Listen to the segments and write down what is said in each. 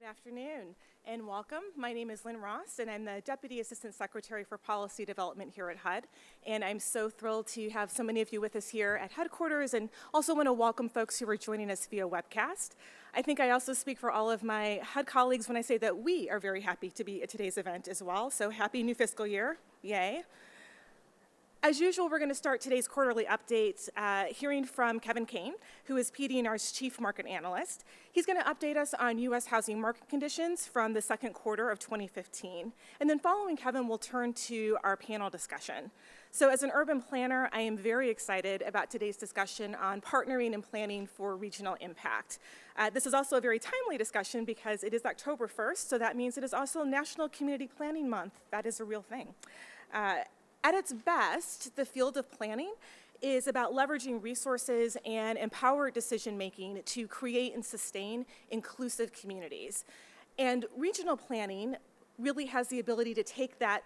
Good afternoon and welcome. My name is Lynn Ross and I'm the Deputy Assistant Secretary for Policy Development here at HUD. And I'm so thrilled to have so many of you with us here at headquarters and also want to welcome folks who are joining us via webcast. I think I also speak for all of my HUD colleagues when I say that we are very happy to be at today's event as well. So happy new fiscal year, yay. As usual, we're going to start today's quarterly update hearing from Kevin Kane, who is PD&R's Chief Market Analyst. He's going to update us on U.S. housing market conditions from the second quarter of 2015. And then following Kevin, we'll turn to our panel discussion. So as an urban planner, I am very excited about today's discussion on partnering and planning for regional impact. This is also a very timely discussion because it is October 1st, so that means it is also National Community Planning Month. That is a real thing. At its best, the field of planning is about leveraging resources and empowered decision-making to create and sustain inclusive communities. And regional planning really has the ability to take that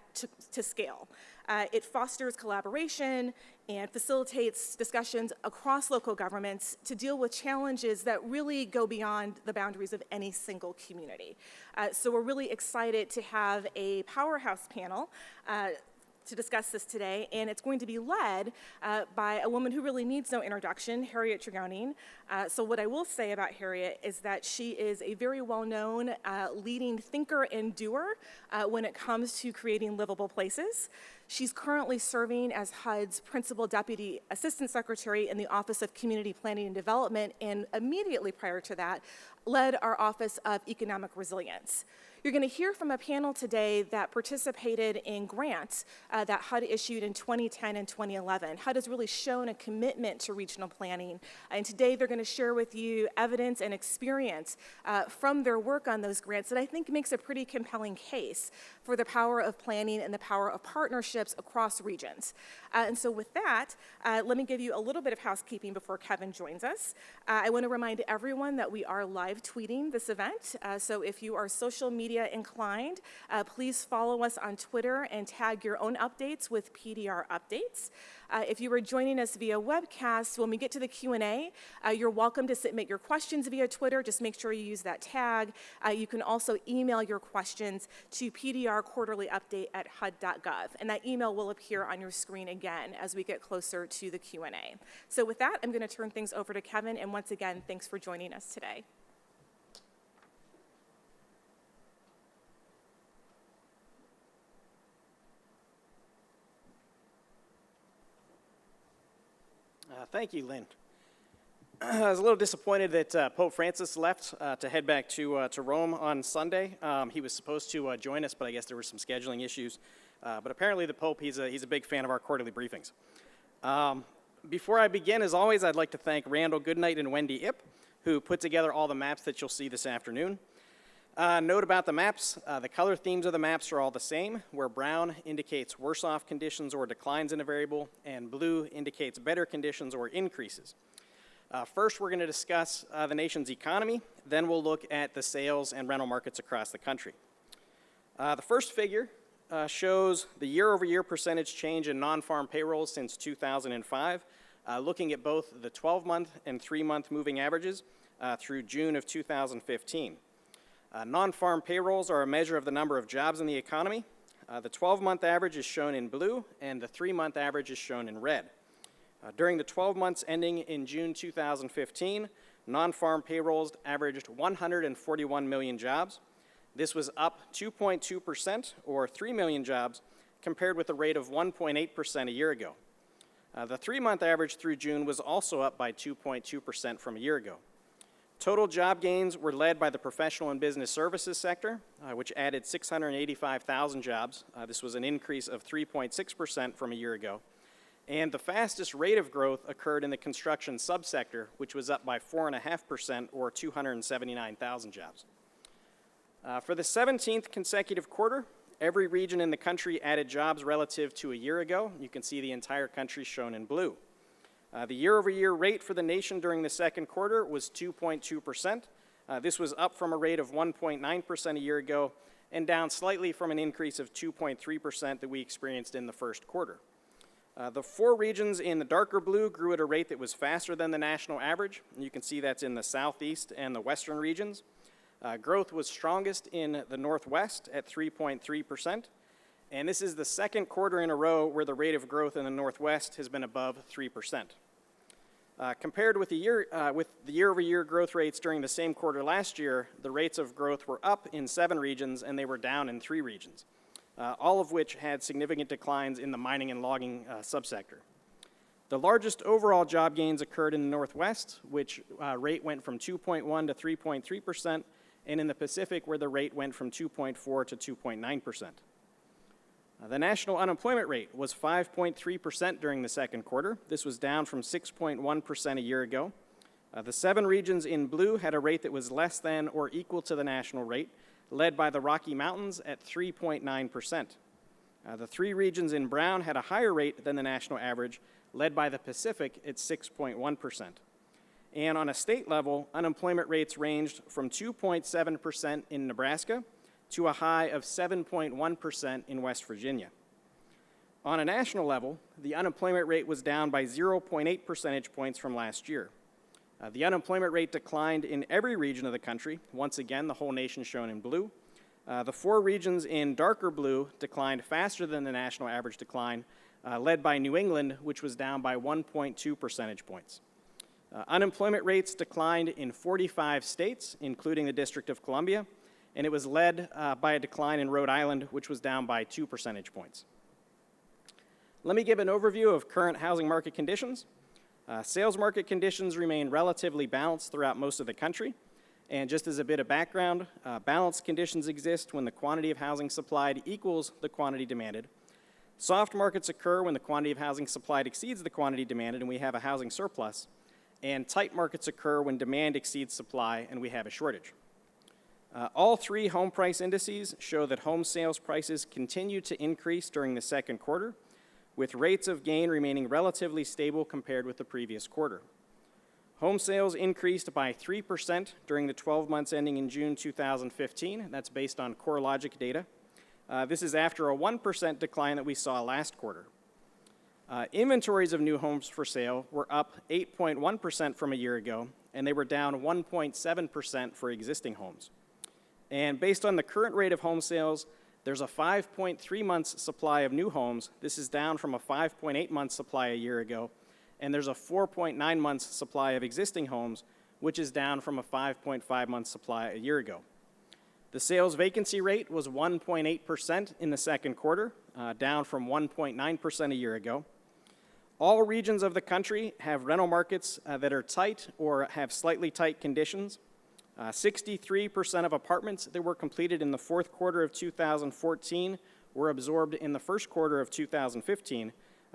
to scale. It fosters collaboration and facilitates discussions across local governments to deal with challenges that really go beyond the boundaries of any single community. So we're really excited to have a powerhouse panel to discuss this today, and it's going to be led by a woman who really needs no introduction, Harriet Tregoning. So what I will say about Harriet is that she is a very well-known leading thinker and doer when it comes to creating livable places. She's currently serving as HUD's Principal Deputy Assistant Secretary in the Office of Community Planning and Development, and immediately prior to that, led our Office of Economic Resilience. You're going to hear from a panel today that participated in grants that HUD issued in 2010 and 2011. HUD has really shown a commitment to regional planning, and today they're going to share with you evidence and experience from their work on those grants that I think makes a pretty compelling case for the power of planning and the power of partnerships across regions. And so with that, let me give you a little bit of housekeeping before Kevin joins us. I want to remind everyone that we are live tweeting this event, so if you are social media inclined, please follow us on Twitter and tag your own updates with PDR updates. If you are joining us via webcast, when we get to the Q&A, you're welcome to submit your questions via Twitter. Just make sure you use that tag. You can also email your questions to pdrquarterlyupdate@hud.gov, and that email will appear on your screen again as we get closer to the Q&A. So with that, I'm going to turn things over to Kevin, and once again, thanks for joining us today. Thank you, Lynn. I was a little disappointed that Pope Francis left to head back to Rome on Sunday. He was supposed to join us, but I guess there were some scheduling issues. But apparently the Pope, he's a big fan of our quarterly briefings. Before I begin, as always, I'd like to thank Randall Goodnight and Wendy Ip, who put together all the maps that you'll see this afternoon. Note about the maps, the color themes of the maps are all the same, where brown indicates worse off conditions or declines in a variable, and blue indicates better conditions or increases. First, we're going to discuss the nation's economy, then we'll look at the sales and rental markets across the country. The first figure shows the year-over-year percentage change in non-farm payrolls since 2005, looking at both the 12-month and 3-month moving averages through June of 2015. Non-farm payrolls are a measure of the number of jobs in the economy. The 12-month average is shown in blue, and the 3-month average is shown in red. During the 12 months ending in June 2015, non-farm payrolls averaged 141 million jobs. This was up 2.2%, or 3 million jobs, compared with a rate of 1.8% a year ago. The 3-month average through June was also up by 2.2% from a year ago. Total job gains were led by the professional and business services sector, which added 685,000 jobs. This was an increase of 3.6% from a year ago. And the fastest rate of growth occurred in the construction subsector, which was up by 4.5%, or 279,000 jobs. For the 17th consecutive quarter, every region in the country added jobs relative to a year ago. You can see the entire country shown in blue. The year-over-year rate for the nation during the second quarter was 2.2%. This was up from a rate of 1.9% a year ago and down slightly from an increase of 2.3% that we experienced in the first quarter. The 4 regions in the darker blue grew at a rate that was faster than the national average. You can see that's in the southeast and the western regions. Growth was strongest in the Northwest at 3.3%, and this is the second quarter in a row where the rate of growth in the Northwest has been above 3%. Compared with the year-over-year growth rates during the same quarter last year, the rates of growth were up in 7 regions and they were down in 3 regions, all of which had significant declines in the mining and logging subsector. The largest overall job gains occurred in the Northwest, which rate went from 2.1 to 3.3%, and in the Pacific, where the rate went from 2.4 to 2.9%. The national unemployment rate was 5.3% during the second quarter. This was down from 6.1% a year ago. The 7 regions in blue had a rate that was less than or equal to the national rate, led by the Rocky Mountains at 3.9%. The 3 regions in brown had a higher rate than the national average, led by the Pacific at 6.1%. And on a state level, unemployment rates ranged from 2.7% in Nebraska to a high of 7.1% in West Virginia. On a national level, the unemployment rate was down by 0.8 percentage points from last year. The unemployment rate declined in every region of the country, once again the whole nation shown in blue. The 4 regions in darker blue declined faster than the national average decline, led by New England, which was down by 1.2 percentage points. Unemployment rates declined in 45 states, including the District of Columbia, and it was led by a decline in Rhode Island, which was down by 2 percentage points. Let me give an overview of current housing market conditions. Sales market conditions remain relatively balanced throughout most of the country. And just as a bit of background, balanced conditions exist when the quantity of housing supplied equals the quantity demanded. Soft markets occur when the quantity of housing supplied exceeds the quantity demanded and we have a housing surplus. And tight markets occur when demand exceeds supply and we have a shortage. All 3 home price indices show that home sales prices continue to increase during the second quarter, with rates of gain remaining relatively stable compared with the previous quarter. Home sales increased by 3% during the 12 months ending in June 2015. That's based on CoreLogic data. This is after a 1% decline that we saw last quarter. Inventories of new homes for sale were up 8.1% from a year ago, and they were down 1.7% for existing homes. And based on the current rate of home sales, there's a 5.3 months supply of new homes. This is down from a 5.8 month supply a year ago. And there's a 4.9 months supply of existing homes, which is down from a 5.5 month supply a year ago. The sales vacancy rate was 1.8% in the second quarter, down from 1.9% a year ago. All regions of the country have rental markets that are tight or have slightly tight conditions. 63% of apartments that were completed in the fourth quarter of 2014 were absorbed in the first quarter of 2015.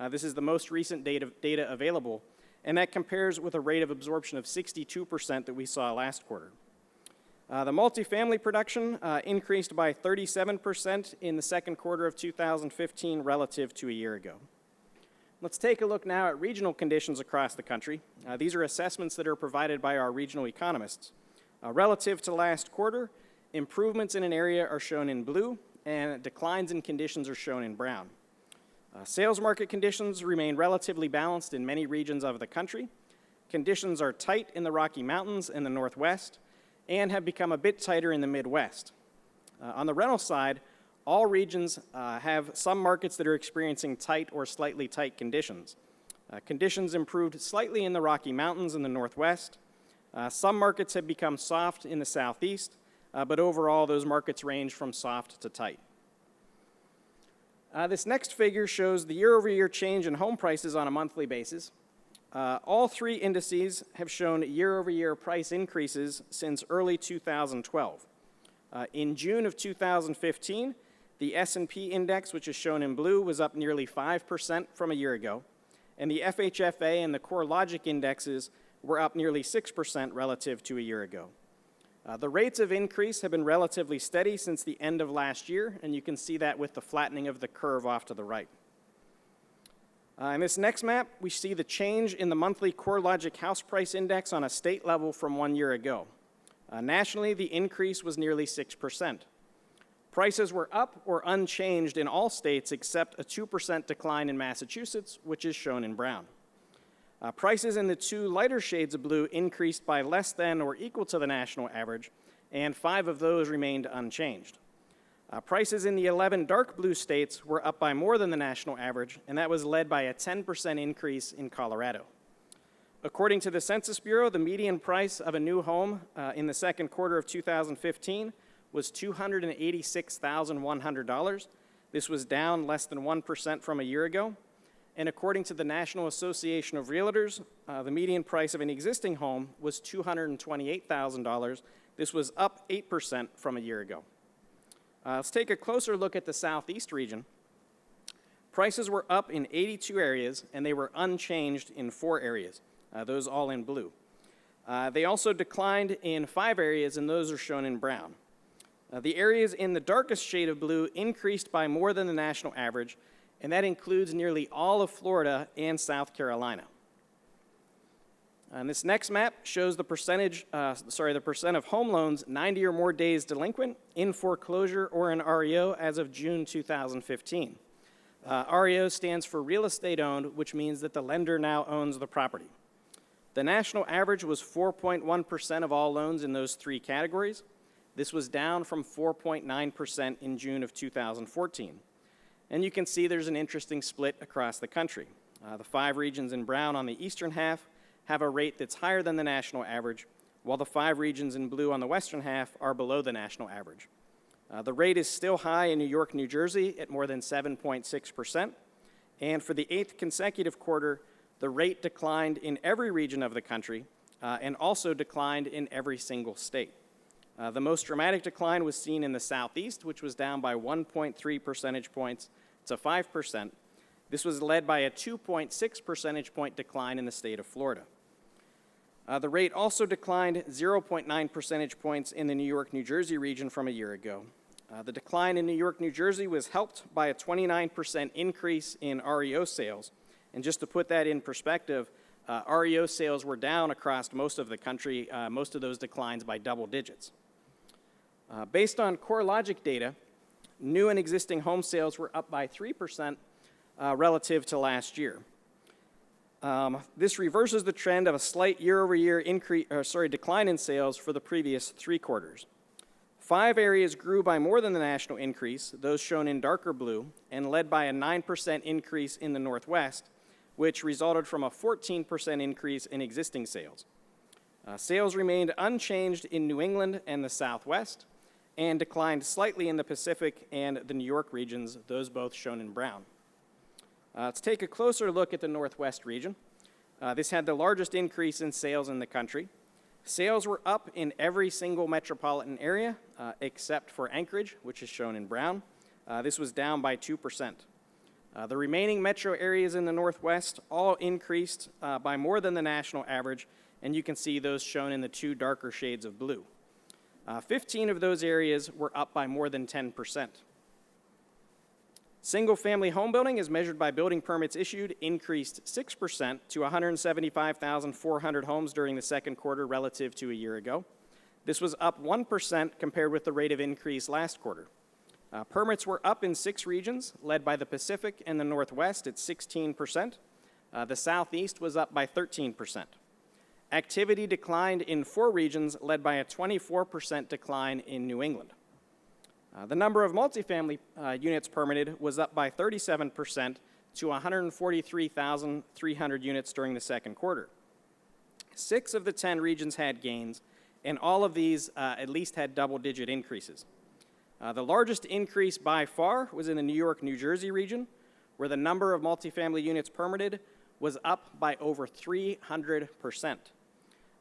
This is the most recent data available, and that compares with a rate of absorption of 62% that we saw last quarter. The multifamily production increased by 37% in the second quarter of 2015 relative to a year ago. Let's take a look now at regional conditions across the country. These are assessments that are provided by our regional economists. Relative to last quarter, improvements in an area are shown in blue, and declines in conditions are shown in brown. Sales market conditions remain relatively balanced in many regions of the country. Conditions are tight in the Rocky Mountains and the Northwest, and have become a bit tighter in the Midwest. On the rental side, all regions have some markets that are experiencing tight or slightly tight conditions. Conditions improved slightly in the Rocky Mountains and the Northwest. Some markets have become soft in the Southeast, but overall those markets range from soft to tight. This next figure shows the year-over-year change in home prices on a monthly basis. All 3 indices have shown year-over-year price increases since early 2012. In June of 2015, the S&P index, which is shown in blue, was up nearly 5% from a year ago, and the FHFA and the CoreLogic indexes were up nearly 6% relative to a year ago. The rates of increase have been relatively steady since the end of last year, and you can see that with the flattening of the curve off to the right. In this next map, we see the change in the monthly CoreLogic house price index on a state level from 1 year ago. Nationally, the increase was nearly 6%. Prices were up or unchanged in all states except a 2% decline in Massachusetts, which is shown in brown. Prices in the 2 lighter shades of blue increased by less than or equal to the national average, and 5 of those remained unchanged. Prices in the 11 dark blue states were up by more than the national average, and that was led by a 10% increase in Colorado. According to the Census Bureau, the median price of a new home in the second quarter of 2015 was $286,100. This was down less than 1% from a year ago. And according to the National Association of Realtors, the median price of an existing home was $228,000. This was up 8% from a year ago. Let's take a closer look at the Southeast region. Prices were up in 82 areas, and they were unchanged in 4 areas, those all in blue. They also declined in 5 areas, and those are shown in brown. The areas in the darkest shade of blue increased by more than the national average, and that includes nearly all of Florida and South Carolina. And this next map shows the percent of home loans 90 or more days delinquent, in foreclosure, or in REO as of June 2015. REO stands for real estate owned, which means that the lender now owns the property. The national average was 4.1% of all loans in those 3 categories. This was down from 4.9% in June of 2014. And you can see there's an interesting split across the country. The 5 regions in brown on the eastern half have a rate that's higher than the national average, while the 5 regions in blue on the western half are below the national average. The rate is still high in New York, New Jersey at more than 7.6%, and for the 8th consecutive quarter, the rate declined in every region of the country and also declined in every single state. The most dramatic decline was seen in the Southeast, which was down by 1.3 percentage points to 5%. This was led by a 2.6 percentage point decline in the state of Florida. The rate also declined 0.9 percentage points in the New York, New Jersey region from a year ago. The decline in New York, New Jersey was helped by a 29% increase in REO sales. And just to put that in perspective, REO sales were down across most of the country, most of those declines by double digits. Based on CoreLogic data, new and existing home sales were up by 3% relative to last year. This reverses the trend of a slight year-over-year decline in sales for the previous 3 quarters. 5 areas grew by more than the national increase, those shown in darker blue, and led by a 9% increase in the Northwest, which resulted from a 14% increase in existing sales. Sales remained unchanged in New England and the Southwest, and declined slightly in the Pacific and the New York regions, those both shown in brown. Let's take a closer look at the Northwest region. This had the largest increase in sales in the country. Sales were up in every single metropolitan area except for Anchorage, which is shown in brown. This was down by 2%. The remaining metro areas in the Northwest all increased by more than the national average, and you can see those shown in the 2 darker shades of blue. 15 of those areas were up by more than 10%. Single-family home building, as measured by building permits issued, increased 6% to 175,400 homes during the second quarter relative to a year ago. This was up 1% compared with the rate of increase last quarter. Permits were up in 6 regions, led by the Pacific and the Northwest at 16%. The Southeast was up by 13%. Activity declined in 4 regions, led by a 24% decline in New England. The number of multifamily units permitted was up by 37% to 143,300 units during the second quarter. 6 of the 10 regions had gains, and all of these at least had double-digit increases. The largest increase by far was in the New York, New Jersey region, where the number of multifamily units permitted was up by over 300%.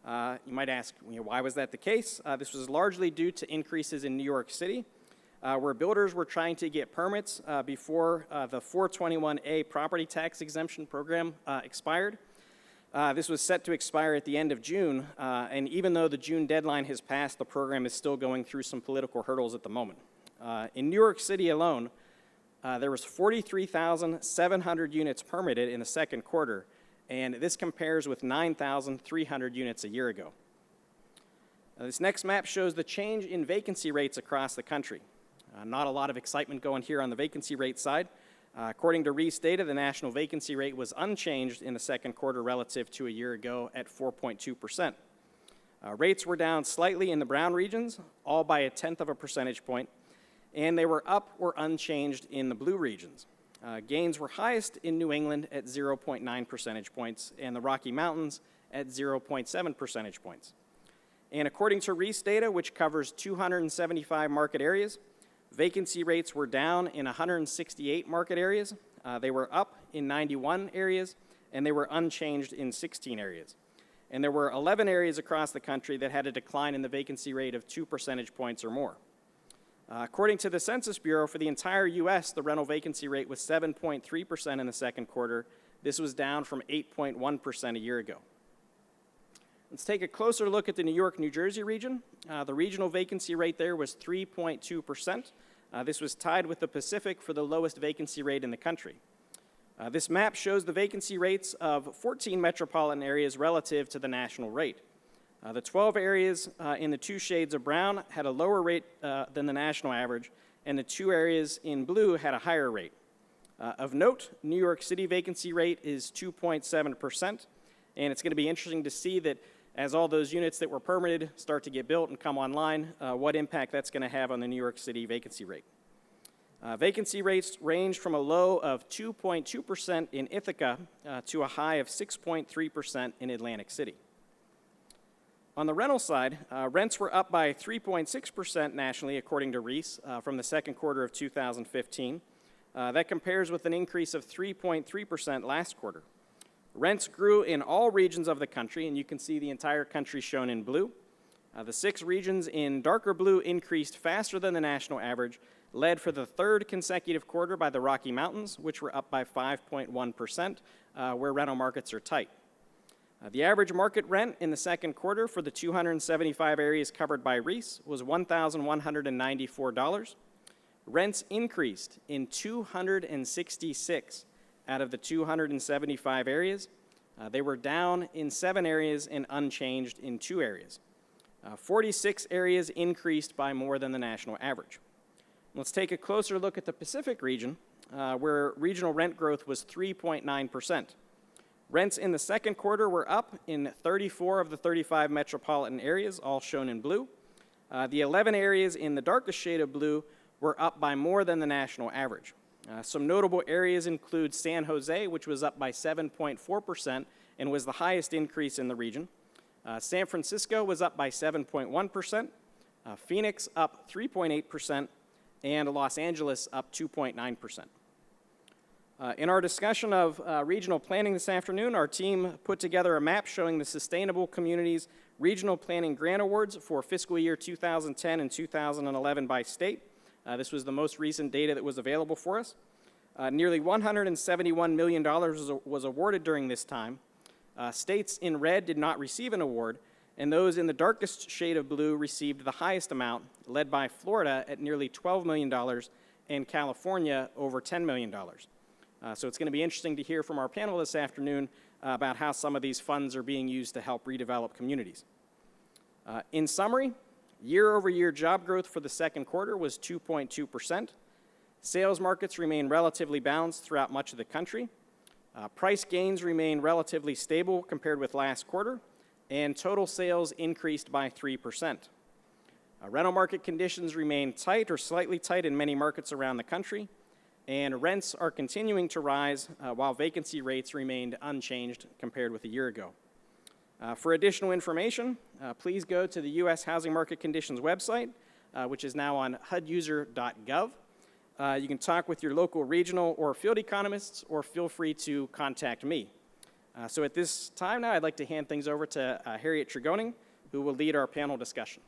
You might ask, why was that the case? This was largely due to increases in New York City, where builders were trying to get permits before the 421A property tax exemption program expired. This was set to expire at the end of June, and even though the June deadline has passed, the program is still going through some political hurdles at the moment. In New York City alone, there was 43,700 units permitted in the second quarter, and this compares with 9,300 units a year ago. This next map shows the change in vacancy rates across the country. Not a lot of excitement going here on the vacancy rate side. According to Reese data, the national vacancy rate was unchanged in the second quarter relative to a year ago at 4.2%. Rates were down slightly in the brown regions, all by 1/10 of a percentage point, and they were up or unchanged in the blue regions. Gains were highest in New England at 0.9 percentage points and the Rocky Mountains at 0.7 percentage points. And according to Reis data, which covers 275 market areas, vacancy rates were down in 168 market areas, they were up in 91 areas, and they were unchanged in 16 areas. And there were 11 areas across the country that had a decline in the vacancy rate of 2 percentage points or more. According to the Census Bureau, for the entire U.S., the rental vacancy rate was 7.3% in the second quarter. This was down from 8.1% a year ago. Let's take a closer look at the New York, New Jersey region. The regional vacancy rate there was 3.2%. This was tied with the Pacific for the lowest vacancy rate in the country. This map shows the vacancy rates of 14 metropolitan areas relative to the national rate. The 12 areas in the 2 shades of brown had a lower rate than the national average, and the 2 areas in blue had a higher rate. Of note, New York City vacancy rate is 2.7%, and it's going to be interesting to see that as all those units that were permitted start to get built and come online, what impact that's going to have on the New York City vacancy rate. Vacancy rates ranged from a low of 2.2% in Ithaca to a high of 6.3% in Atlantic City. On the rental side, rents were up by 3.6% nationally, according to Reis, from the second quarter of 2015. That compares with an increase of 3.3% last quarter. Rents grew in all regions of the country, and you can see the entire country shown in blue. The 6 regions in darker blue increased faster than the national average, led for the 3rd consecutive quarter by the Rocky Mountains, which were up by 5.1%, where rental markets are tight. The average market rent in the second quarter for the 275 areas covered by Reis was $1,194. Rents increased in 266 out of the 275 areas. They were down in 7 areas and unchanged in 2 areas. 46 areas increased by more than the national average. Let's take a closer look at the Pacific region, where regional rent growth was 3.9%. Rents in the second quarter were up in 34 of the 35 metropolitan areas, all shown in blue. The 11 areas in the darkest shade of blue were up by more than the national average. Some notable areas include San Jose, which was up by 7.4% and was the highest increase in the region. San Francisco was up by 7.1%, Phoenix up 3.8%, and Los Angeles up 2.9%. In our discussion of regional planning this afternoon, our team put together a map showing the Sustainable Communities Regional Planning Grant Awards for fiscal year 2010 and 2011 by state. This was the most recent data that was available for us. Nearly $171 million was awarded during this time. States in red did not receive an award, and those in the darkest shade of blue received the highest amount, led by Florida at nearly $12 million and California over $10 million. So it's going to be interesting to hear from our panel this afternoon about how some of these funds are being used to help redevelop communities. In summary, year-over-year job growth for the second quarter was 2.2%. Sales markets remain relatively balanced throughout much of the country. Price gains remain relatively stable compared with last quarter, and total sales increased by 3%. Rental market conditions remain tight or slightly tight in many markets around the country, and rents are continuing to rise while vacancy rates remained unchanged compared with a year ago. For additional information, please go to the U.S. Housing Market Conditions website, which is now on huduser.gov. You can talk with your local regional or field economists, or feel free to contact me. So at this time now, I'd like to hand things over to Harriet Tregoning, who will lead our panel discussion.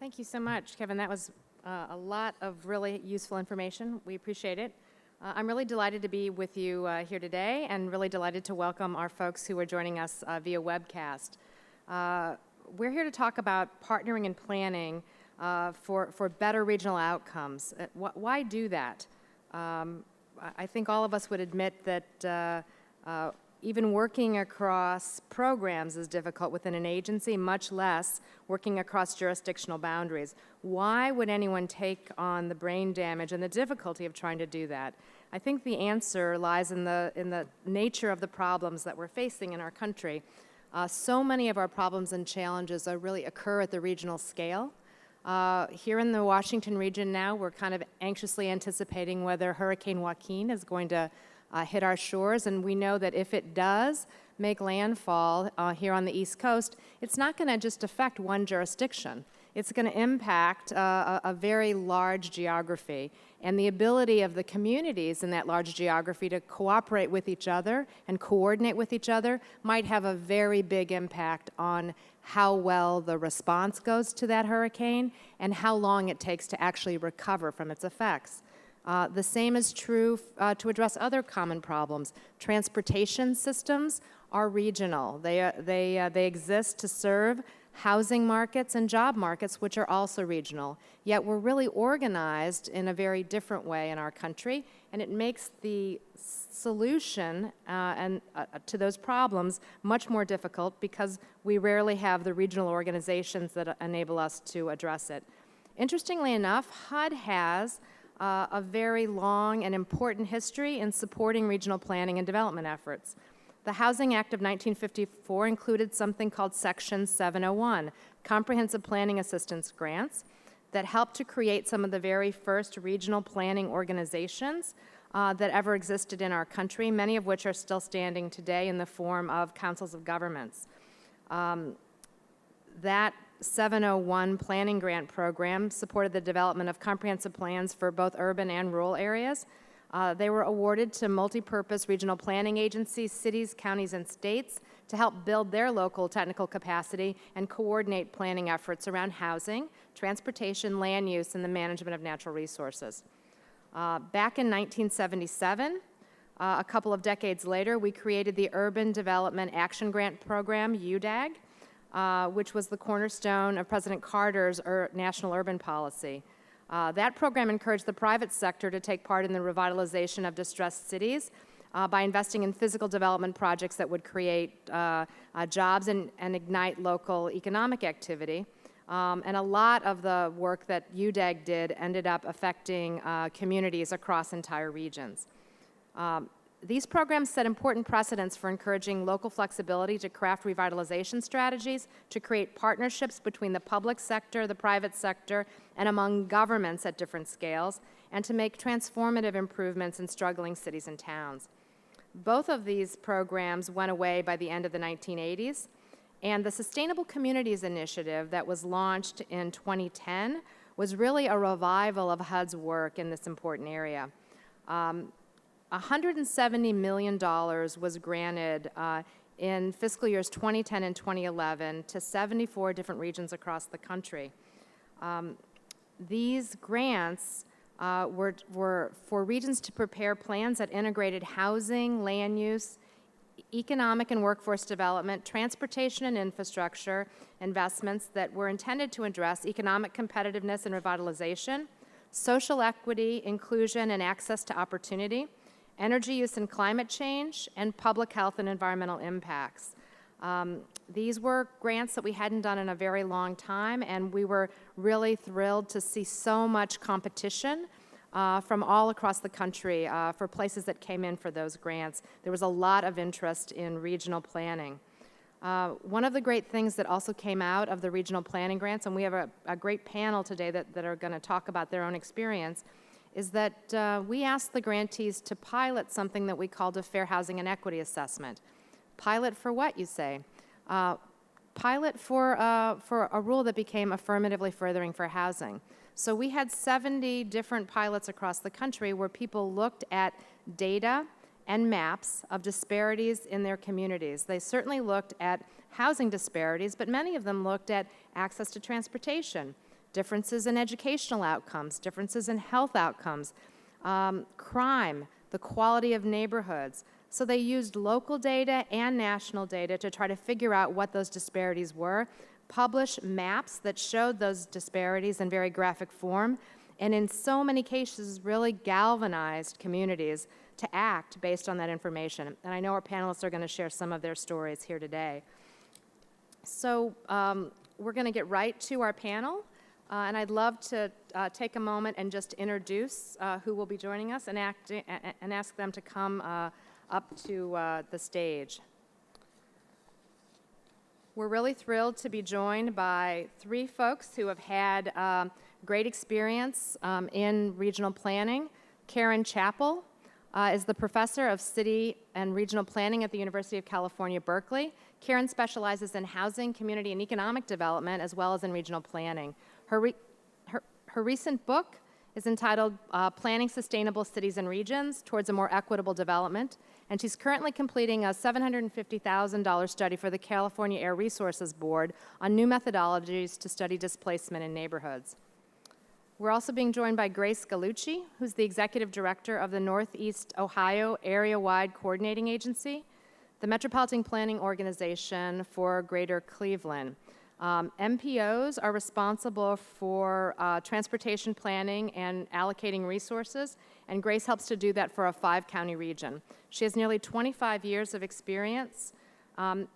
Thank you so much, Kevin. That was a lot of really useful information. We appreciate it. I'm really delighted to be with you here today, and really delighted to welcome our folks who are joining us via webcast. We're here to talk about partnering and planning for better regional outcomes. Why do that? I think all of us would admit that even working across programs is difficult within an agency, much less working across jurisdictional boundaries. Why would anyone take on the brain damage and the difficulty of trying to do that? I think the answer lies in the nature of the problems that we're facing in our country. So many of our problems and challenges really occur at the regional scale. Here in the Washington region now, we're kind of anxiously anticipating whether Hurricane Joaquin is going to hit our shores, and we know that if it does make landfall here on the East Coast, it's not going to just affect one jurisdiction. It's going to impact a very large geography, and the ability of the communities in that large geography to cooperate with each other and coordinate with each other might have a very big impact on how well the response goes to that hurricane and how long it takes to actually recover from its effects. The same is true to address other common problems. Transportation systems are regional. They exist to serve housing markets and job markets, which are also regional. Yet we're really organized in a very different way in our country, and it makes the solution to those problems much more difficult because we rarely have the regional organizations that enable us to address it. Interestingly enough, HUD has a very long and important history in supporting regional planning and development efforts. The Housing Act of 1954 included something called Section 701, Comprehensive Planning Assistance Grants, that helped to create some of the very first regional planning organizations that ever existed in our country, many of which are still standing today in the form of councils of governments. That 701 planning grant program supported the development of comprehensive plans for both urban and rural areas. They were awarded to multi-purpose regional planning agencies, cities, counties, and states to help build their local technical capacity and coordinate planning efforts around housing, transportation, land use, and the management of natural resources. Back in 1977, a couple of decades later, we created the Urban Development Action Grant Program, UDAG, which was the cornerstone of President Carter's national urban policy. That program encouraged the private sector to take part in the revitalization of distressed cities by investing in physical development projects that would create jobs and ignite local economic activity. And a lot of the work that UDAG did ended up affecting communities across entire regions. These programs set important precedents for encouraging local flexibility to craft revitalization strategies, to create partnerships between the public sector, the private sector, and among governments at different scales, and to make transformative improvements in struggling cities and towns. Both of these programs went away by the end of the 1980s, and the Sustainable Communities Initiative that was launched in 2010 was really a revival of HUD's work in this important area. $170 million was granted in fiscal years 2010 and 2011 to 74 different regions across the country. These grants were for regions to prepare plans that integrated housing, land use, economic and workforce development, transportation and infrastructure investments that were intended to address economic competitiveness and revitalization, social equity, inclusion, and access to opportunity, energy use and climate change, and public health and environmental impacts. These were grants that we hadn't done in a very long time, and we were really thrilled to see so much competition from all across the country for places that came in for those grants. There was a lot of interest in regional planning. One of the great things that also came out of the regional planning grants, and we have a great panel today that are going to talk about their own experience, is that we asked the grantees to pilot something that we called a Fair Housing and Equity Assessment. Pilot for what, you say? Pilot for a rule that became affirmatively furthering for housing. So we had 70 different pilots across the country where people looked at data and maps of disparities in their communities. They certainly looked at housing disparities, but many of them looked at access to transportation, differences in educational outcomes, differences in health outcomes, crime, the quality of neighborhoods. So they used local data and national data to try to figure out what those disparities were, publish maps that showed those disparities in very graphic form, and in so many cases really galvanized communities to act based on that information. And I know our panelists are going to share some of their stories here today. So we're going to get right to our panel. And I'd love to take a moment and just introduce who will be joining us and ask them to come up to the stage. We're really thrilled to be joined by three folks who have had great experience in regional planning. Karen Chappell is the professor of city and regional planning at the University of California, Berkeley. Karen specializes in housing, community, and economic development, as well as in regional planning. Her recent book is entitled Planning Sustainable Cities and Regions Towards a More Equitable Development, and she's currently completing a $750,000 study for the California Air Resources Board on new methodologies to study displacement in neighborhoods. We're also being joined by Grace Gallucci, who's the executive director of the Northeast Ohio Area-Wide Coordinating Agency, the Metropolitan Planning Organization for Greater Cleveland. MPOs are responsible for transportation planning and allocating resources, and Grace helps to do that for a 5-county region. She has nearly 25 years of experience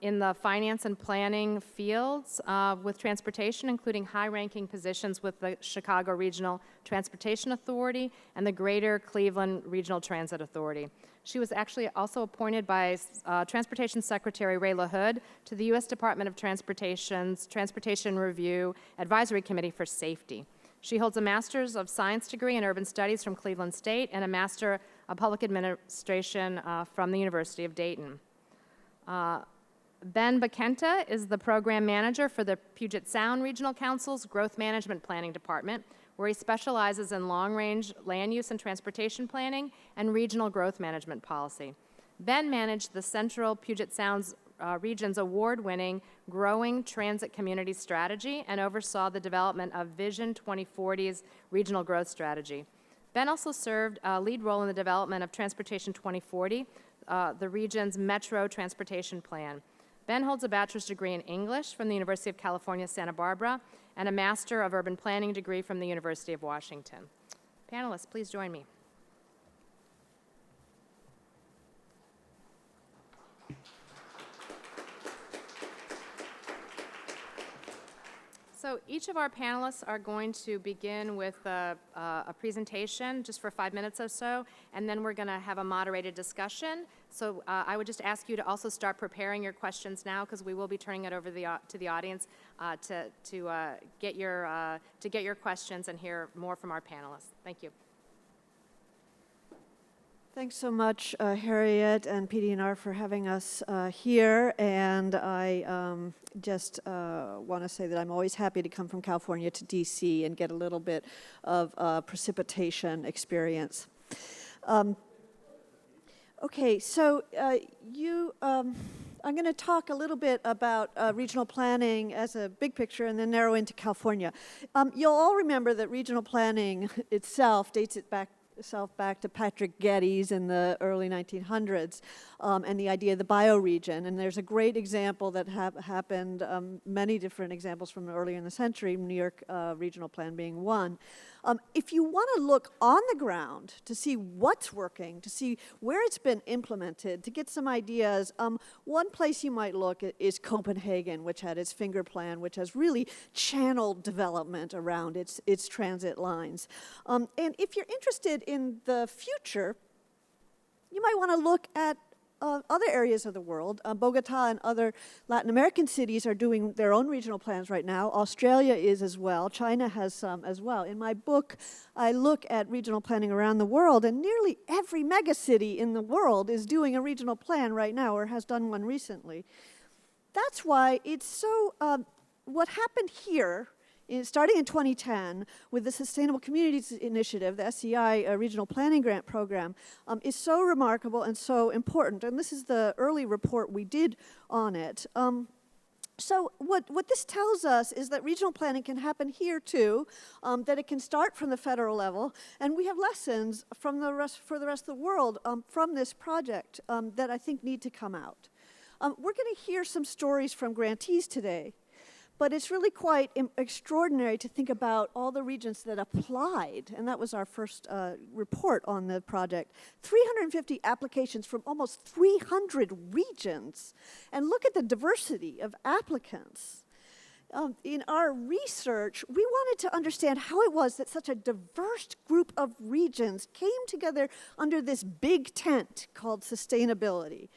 in the finance and planning fields with transportation, including high-ranking positions with the Chicago Regional Transportation Authority and the Greater Cleveland Regional Transit Authority. She was actually also appointed by Transportation Secretary Ray LaHood to the U.S. Department of Transportation's Transportation Review Advisory Committee for Safety. She holds a Master's of Science degree in Urban Studies from Cleveland State and a Master of Public Administration from the University of Dayton. Ben Bakenta is the program manager for the Puget Sound Regional Council's Growth Management Planning Department, where he specializes in long-range land use and transportation planning and regional growth management policy. Ben managed the Central Puget Sound region's award-winning Growing Transit Community Strategy and oversaw the development of Vision 2040's regional growth strategy. Ben also served a lead role in the development of Transportation 2040, the region's Metro Transportation Plan. Ben holds a bachelor's degree in English from the University of California, Santa Barbara, and a Master of Urban Planning degree from the University of Washington. Panelists, please join me. So each of our panelists are going to begin with a presentation just for 5 minutes or so, and then we're going to have a moderated discussion. So I would just ask you to also start preparing your questions now, because we will be turning it over to the audience to get your questions and hear more from our panelists. Thank you. Thanks so much, Harriet and PD&R, for having us here. And I just want to say that I'm always happy to come from California to DC and get a little bit of precipitation experience. Okay, so I'm going to talk a little bit about regional planning as a big picture and then narrow into California. You'll all remember that regional planning itself dates back to Patrick Geddes in the early 1900s, and the idea of the bioregion. And there's a great example that happened, many different examples from earlier in the century, New York Regional Plan being one. If you want to look on the ground to see what's working, to see where it's been implemented, to get some ideas, one place you might look is Copenhagen, which had its finger plan, which has really channeled development around its transit lines. And if you're interested in the future, you might want to look at other areas of the world. Bogota and other Latin American cities are doing their own regional plans right now. Australia is as well. China has some as well. In my book, I look at regional planning around the world, and nearly every megacity in the world is doing a regional plan right now or has done one recently. That's why it's so, what happened here, starting in 2010 with the Sustainable Communities Initiative, the SCI Regional Planning Grant Program, is so remarkable and so important. And this is the early report we did on it. So what this tells us is that regional planning can happen here too, that it can start from the federal level, and we have lessons from for the rest of the world from this project that I think need to come out. We're going to hear some stories from grantees today. But it's really quite extraordinary to think about all the regions that applied, and that was our first report on the project. 350 applications from almost 300 regions. And look at the diversity of applicants. In our research, we wanted to understand how it was that such a diverse group of regions came together under this big tent called sustainability.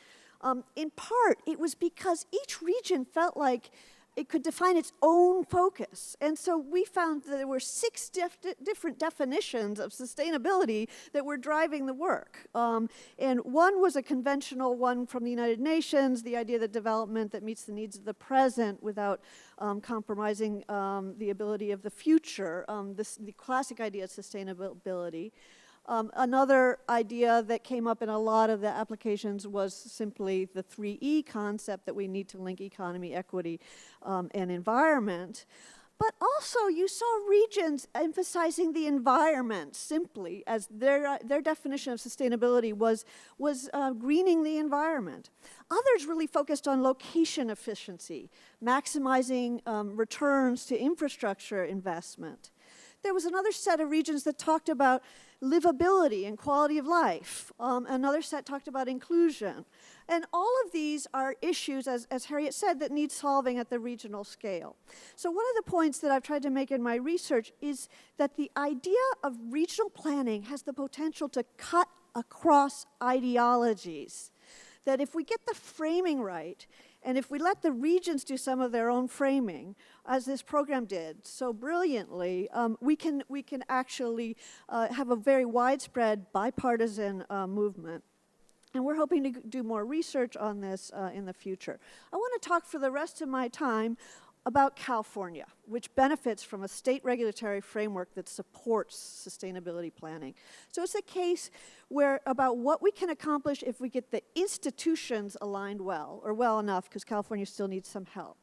In part, it was because each region felt like it could define its own focus. And so we found that there were 6 different definitions of sustainability that were driving the work. And one was a conventional one from the United Nations, the idea that development that meets the needs of the present without compromising the ability of the future, the classic idea of sustainability. Another idea that came up in a lot of the applications was simply the 3E concept, that we need to link economy, equity, and environment. But also you saw regions emphasizing the environment simply as their definition of sustainability was greening the environment. Others really focused on location efficiency, maximizing returns to infrastructure investment. There was another set of regions that talked about livability and quality of life. Another set talked about inclusion. And all of these are issues, as Harriet said, that need solving at the regional scale. So one of the points that I've tried to make in my research is that the idea of regional planning has the potential to cut across ideologies. That if we get the framing right, and if we let the regions do some of their own framing, as this program did so brilliantly, we can actually have a very widespread bipartisan movement. And we're hoping to do more research on this in the future. I want to talk for the rest of my time about California, which benefits from a state regulatory framework that supports sustainability planning. So it's a case where about what we can accomplish if we get the institutions aligned well, or well enough, because California still needs some help.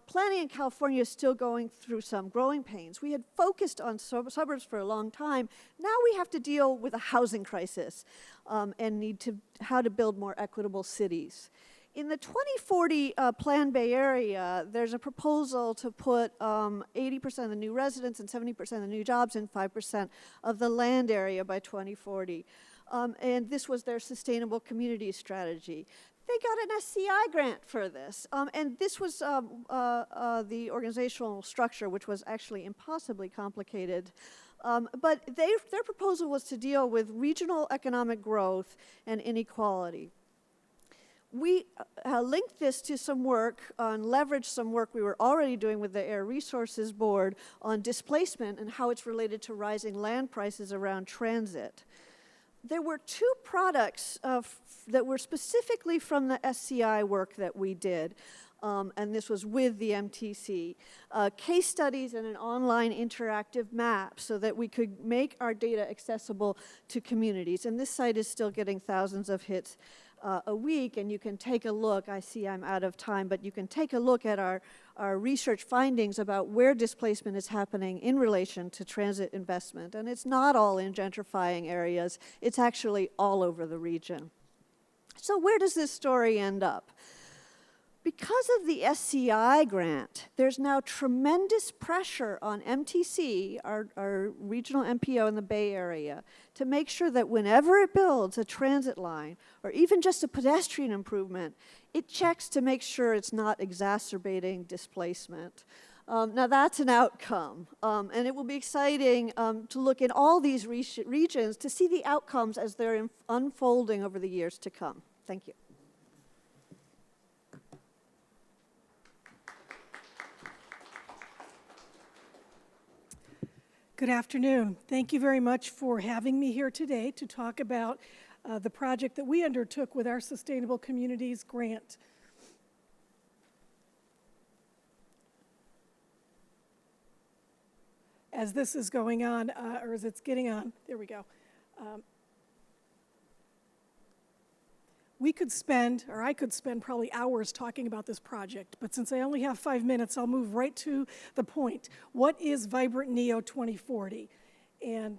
Planning in California is still going through some growing pains. We had focused on suburbs for a long time. Now we have to deal with a housing crisis and need to how to build more equitable cities. In the 2040 Plan Bay Area, there's a proposal to put 80% of the new residents and 70% of the new jobs in 5% of the land area by 2040. And this was their sustainable community strategy. They got an SCI grant for this. And this was the organizational structure, which was actually impossibly complicated. But their proposal was to deal with regional economic growth and inequality. We linked this to some work, leveraged some work we were already doing with the Air Resources Board on displacement and how it's related to rising land prices around transit. There were 2 products that were specifically from the SCI work that we did, and this was with the MTC. Case studies and an online interactive map so that we could make our data accessible to communities. And this site is still getting thousands of hits a week, and you can take a look. I see I'm out of time, but you can take a look at our research findings about where displacement is happening in relation to transit investment. And it's not all in gentrifying areas. It's actually all over the region. So where does this story end up? Because of the SCI grant, there's now tremendous pressure on MTC, our regional MPO in the Bay Area, to make sure that whenever it builds a transit line, or even just a pedestrian improvement, it checks to make sure it's not exacerbating displacement. Now that's an outcome, and it will be exciting to look in all these regions to see the outcomes as they're unfolding over the years to come. Thank you. Good afternoon. Thank you very much for having me here today to talk about the project that we undertook with our Sustainable Communities grant. As this is going on, or as it's getting on, there we go. We could spend, or I could spend probably hours talking about this project, but since I only have 5 minutes, I'll move right to the point. What is Vibrant Neo 2040? And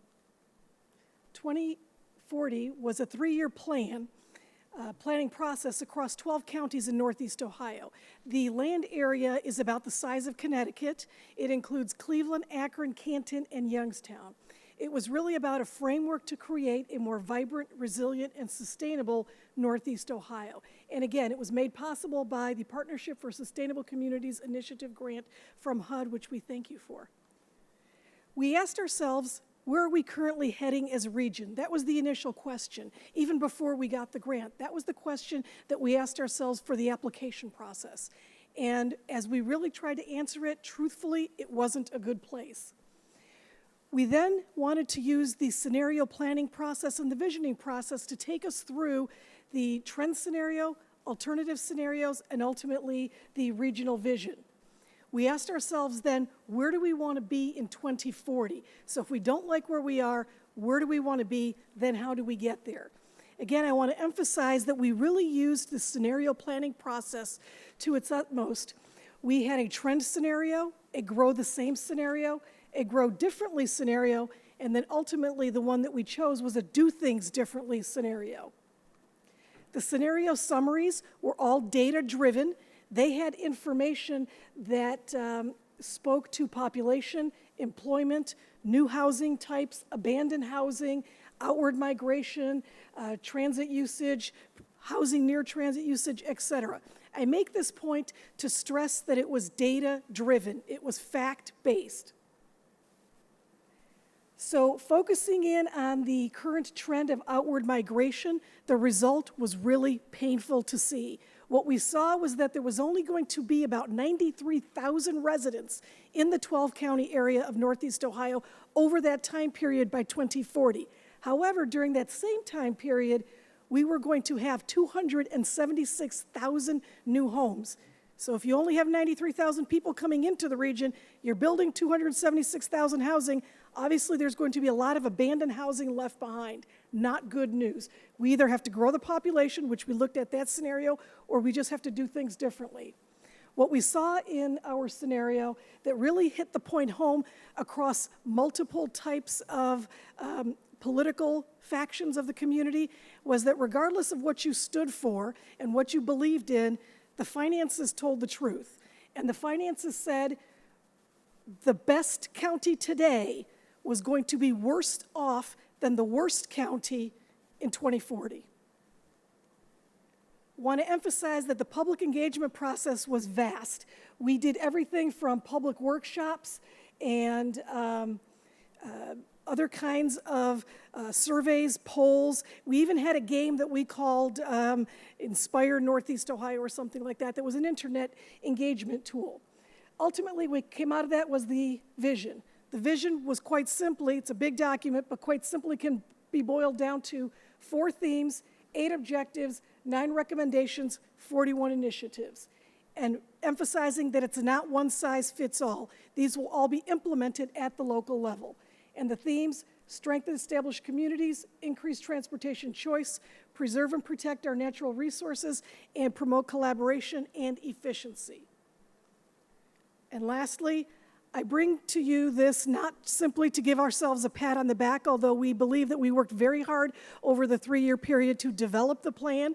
2040 was a 3-year plan planning process across 12 counties in Northeast Ohio. The land area is about the size of Connecticut. It includes Cleveland, Akron, Canton, and Youngstown. It was really about a framework to create a more vibrant, resilient, and sustainable Northeast Ohio. And again, it was made possible by the Partnership for Sustainable Communities Initiative grant from HUD, which we thank you for. We asked ourselves, where are we currently heading as a region? That was the initial question, even before we got the grant. That was the question that we asked ourselves for the application process. And as we really tried to answer it, truthfully, it wasn't a good place. We then wanted to use the scenario planning process and the visioning process to take us through the trend scenario, alternative scenarios, and ultimately the regional vision. We asked ourselves then, where do we want to be in 2040? So if we don't like where we are, where do we want to be? Then how do we get there? Again, I want to emphasize that we really used the scenario planning process to its utmost. We had a trend scenario, a grow the same scenario, a grow differently scenario, and then ultimately the one that we chose was a do things differently scenario. The scenario summaries were all data-driven. They had information that spoke to population, employment, new housing types, abandoned housing, outward migration, transit usage, housing near transit usage, et cetera. I make this point to stress that it was data-driven. It was fact-based. So focusing in on the current trend of outward migration, the result was really painful to see. What we saw was that there was only going to be about 93,000 residents in the 12-county area of Northeast Ohio over that time period by 2040. However, during that same time period, we were going to have 276,000 new homes. So if you only have 93,000 people coming into the region, you're building 276,000 housing, obviously there's going to be a lot of abandoned housing left behind. Not good news. We either have to grow the population, which we looked at that scenario, or we just have to do things differently. What we saw in our scenario that really hit the point home across multiple types of political factions of the community was that regardless of what you stood for and what you believed in, the finances told the truth. And the finances said the best county today was going to be worse off than the worst county in 2040. Want to emphasize that the public engagement process was vast. We did everything from public workshops and other kinds of surveys, polls. We even had a game that we called Inspire Northeast Ohio or something like that. That was an internet engagement tool. Ultimately, what came out of that was the vision. The vision was quite simply, it's a big document, but quite simply can be boiled down to 4 themes, 8 objectives, 9 recommendations, 41 initiatives. And emphasizing that it's not one size fits all. These will all be implemented at the local level. And the themes: strengthen established communities, increase transportation choice, preserve and protect our natural resources, and promote collaboration and efficiency. And lastly, I bring to you this not simply to give ourselves a pat on the back, although we believe that we worked very hard over the 3-year period to develop the plan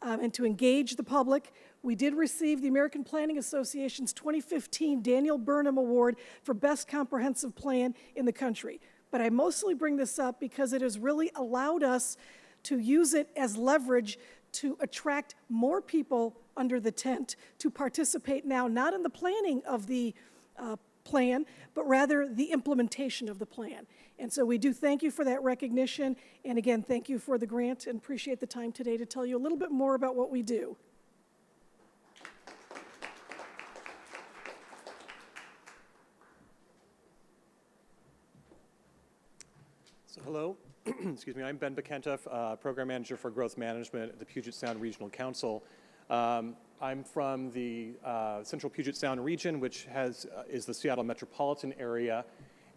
and to engage the public. We did receive the American Planning Association's 2015 Daniel Burnham Award for Best Comprehensive Plan in the country. But I mostly bring this up because it has really allowed us to use it as leverage to attract more people under the tent to participate now, not in the planning of the plan, but rather the implementation of the plan. And so we do thank you for that recognition. And again, thank you for the grant and appreciate the time today to tell you a little bit more about what we do. So hello, excuse me, I'm Ben Bekenta, Program Manager for Growth Management at the Puget Sound Regional Council. I'm from the Central Puget Sound region, which is the Seattle metropolitan area,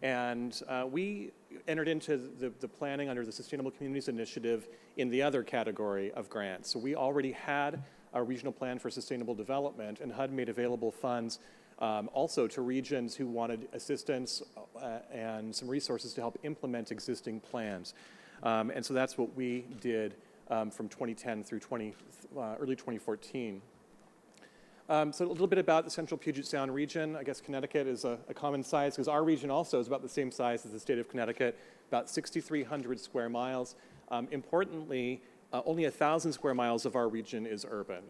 and we entered into the planning under the Sustainable Communities Initiative in the other category of grants. So we already had a regional plan for sustainable development, and HUD made available funds also to regions who wanted assistance and some resources to help implement existing plans. And so that's what we did from 2010 through early 2014. So a little bit about the Central Puget Sound region. I guess Connecticut is a common size because our region also is about the same size as the state of Connecticut, about 6,300 square miles. Importantly, only 1,000 square miles of our region is urban.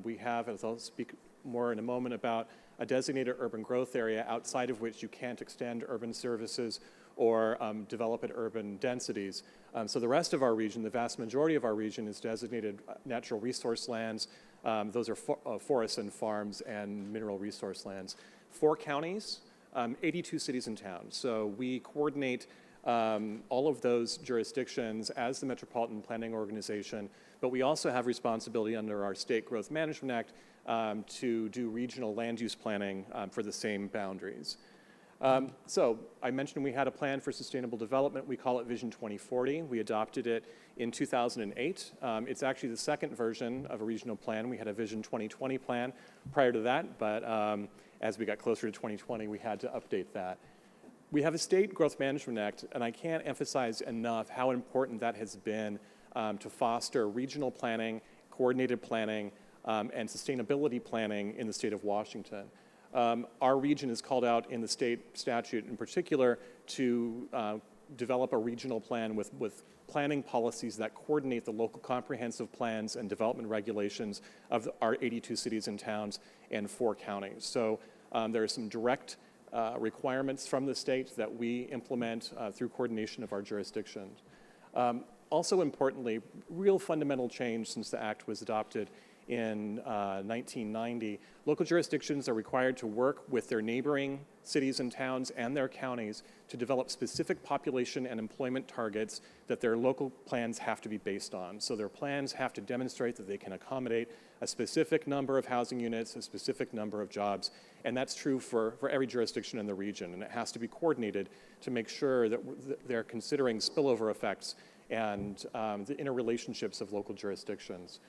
We have, as I'll speak more in a moment about, a designated urban growth area outside of which you can't extend urban services or develop at urban densities. So the rest of our region, the vast majority of our region, is designated natural resource lands. Those are forests and farms and mineral resource lands. 4 counties, 82 cities and towns. So we coordinate all of those jurisdictions as the Metropolitan Planning Organization, but we also have responsibility under our State Growth Management Act to do regional land use planning for the same boundaries. So I mentioned we had a plan for sustainable development. We call it Vision 2040. We adopted it in 2008. It's actually the second version of a regional plan. We had a Vision 2020 plan prior to that, but as we got closer to 2020, we had to update that. We have a State Growth Management Act, and I can't emphasize enough how important that has been to foster regional planning, coordinated planning, and sustainability planning in the state of Washington. Our region is called out in the state statute in particular to develop a regional plan with planning policies that coordinate the local comprehensive plans and development regulations of our 82 cities and towns and 4 counties. So there are some direct requirements from the state that we implement through coordination of our jurisdictions. Also importantly, real fundamental change since the act was adopted in 1990, local jurisdictions are required to work with their neighboring cities and towns and their counties to develop specific population and employment targets that their local plans have to be based on. So their plans have to demonstrate that they can accommodate a specific number of housing units, a specific number of jobs, and that's true for every jurisdiction in the region, and it has to be coordinated to make sure that they're considering spillover effects and the interrelationships of local jurisdictions.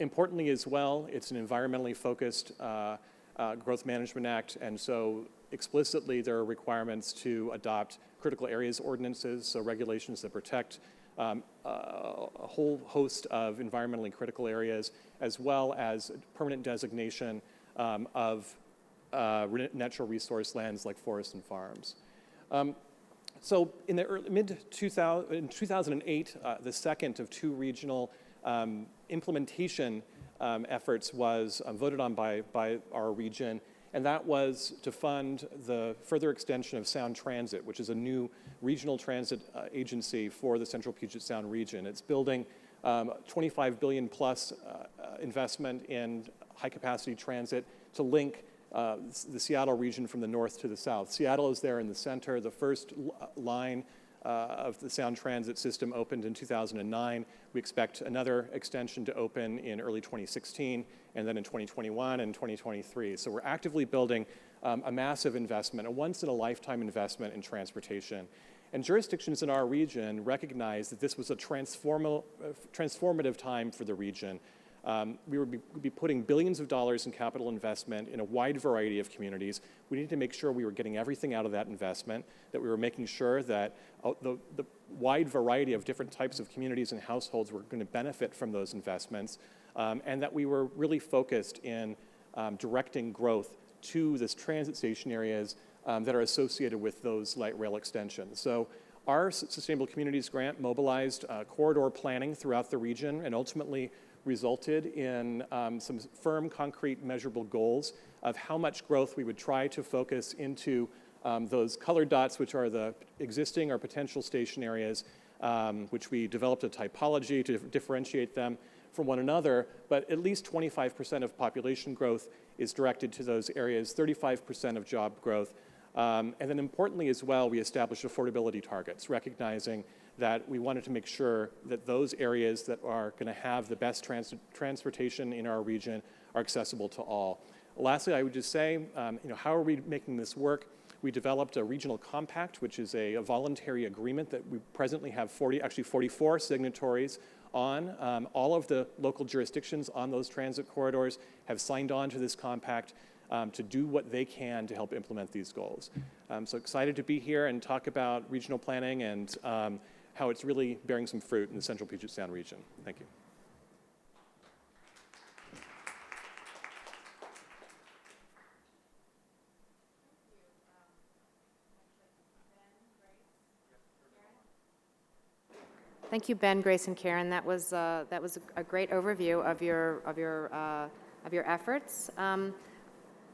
Importantly as well, it's an environmentally focused Growth Management Act, and so explicitly there are requirements to adopt critical areas ordinances, so regulations that protect a whole host of environmentally critical areas, as well as permanent designation of natural resource lands like forests and farms. So in the in 2008, the second of 2 regional implementation efforts was voted on by our region, and that was to fund the further extension of Sound Transit, which is a new regional transit agency for the Central Puget Sound region. It's building $25 billion plus investment in high-capacity transit to link the Seattle region from the north to the south. Seattle is there in the center. The first line of the Sound Transit system opened in 2009. We expect another extension to open in early 2016, and then in 2021 and 2023. So we're actively building a massive investment, a once-in-a-lifetime investment in transportation. And jurisdictions in our region recognize that this was a transformative time for the region. We would be putting billions of dollars in capital investment in a wide variety of communities. We needed to make sure we were getting everything out of that investment, that we were making sure that the wide variety of different types of communities and households were going to benefit from those investments, and that we were really focused in directing growth to this transit station areas that are associated with those light rail extensions. So our Sustainable Communities Grant mobilized corridor planning throughout the region and ultimately resulted in some firm, concrete, measurable goals of how much growth we would try to focus into those colored dots, which are the existing or potential station areas, which we developed a typology to differentiate them from one another, but at least 25% of population growth is directed to those areas, 35% of job growth. And then importantly as well, we established affordability targets, recognizing that we wanted to make sure that those areas that are going to have the best transportation in our region are accessible to all. Lastly, I would just say, how are we making this work? We developed a regional compact, which is a voluntary agreement that we presently have 44 signatories on. All of the local jurisdictions on those transit corridors have signed on to this compact to do what they can to help implement these goals. So excited to be here and talk about regional planning and how it's really bearing some fruit in the central Puget Sound region. Thank you. Thank you, Ben, Grace, and Karen. That was a great overview of your efforts.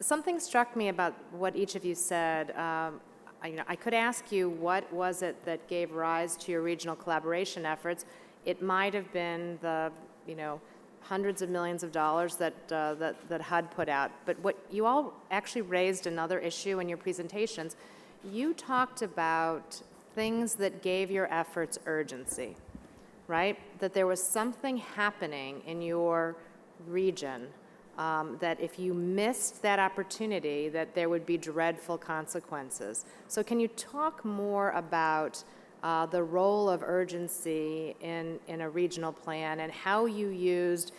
Something struck me about what each of you said. I could ask you, what was it that gave rise to your regional collaboration efforts? It might have been the hundreds of millions of dollars that HUD put out. But what you all actually raised another issue in your presentations. You talked about things that gave your efforts urgency, right? That there was something happening in your region that if you missed that opportunity, that there would be dreadful consequences. So can you talk more about the role of urgency in a regional plan and how you used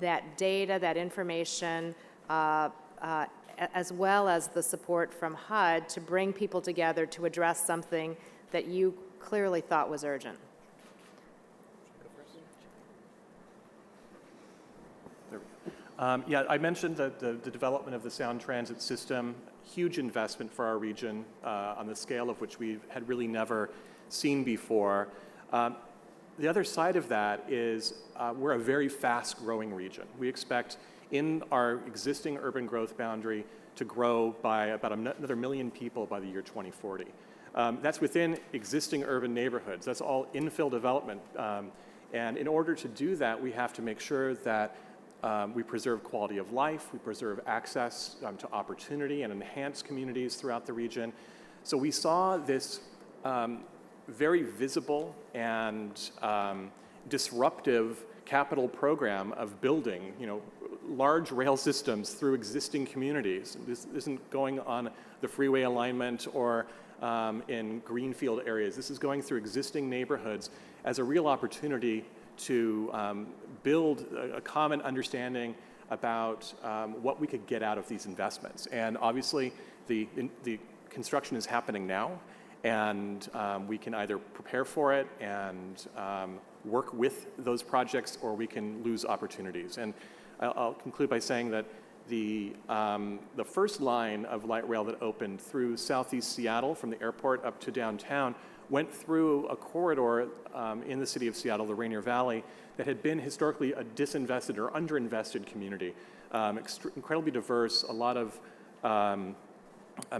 that data, that information, as well as the support from HUD to bring people together to address something that you clearly thought was urgent? Yeah, I mentioned the development of the Sound Transit System, huge investment for our region on the scale of which we had really never seen before. The other side of that is we're a very fast-growing region. We expect in our existing urban growth boundary to grow by about another 1 million people by the year 2040. That's within existing urban neighborhoods. That's all infill development. And in order to do that, we have to make sure that we preserve quality of life, we preserve access to opportunity and enhance communities throughout the region. So we saw this very visible and disruptive capital program of building, large rail systems through existing communities. This isn't going on the freeway alignment or in greenfield areas. This is going through existing neighborhoods as a real opportunity to build a common understanding about what we could get out of these investments. And obviously, the construction is happening now, and we can either prepare for it and work with those projects, or we can lose opportunities. And I'll conclude by saying that the first line of light rail that opened through southeast Seattle from the airport up to downtown went through a corridor in the city of Seattle, the Rainier Valley, that had been historically a disinvested or underinvested community. Incredibly diverse, a lot of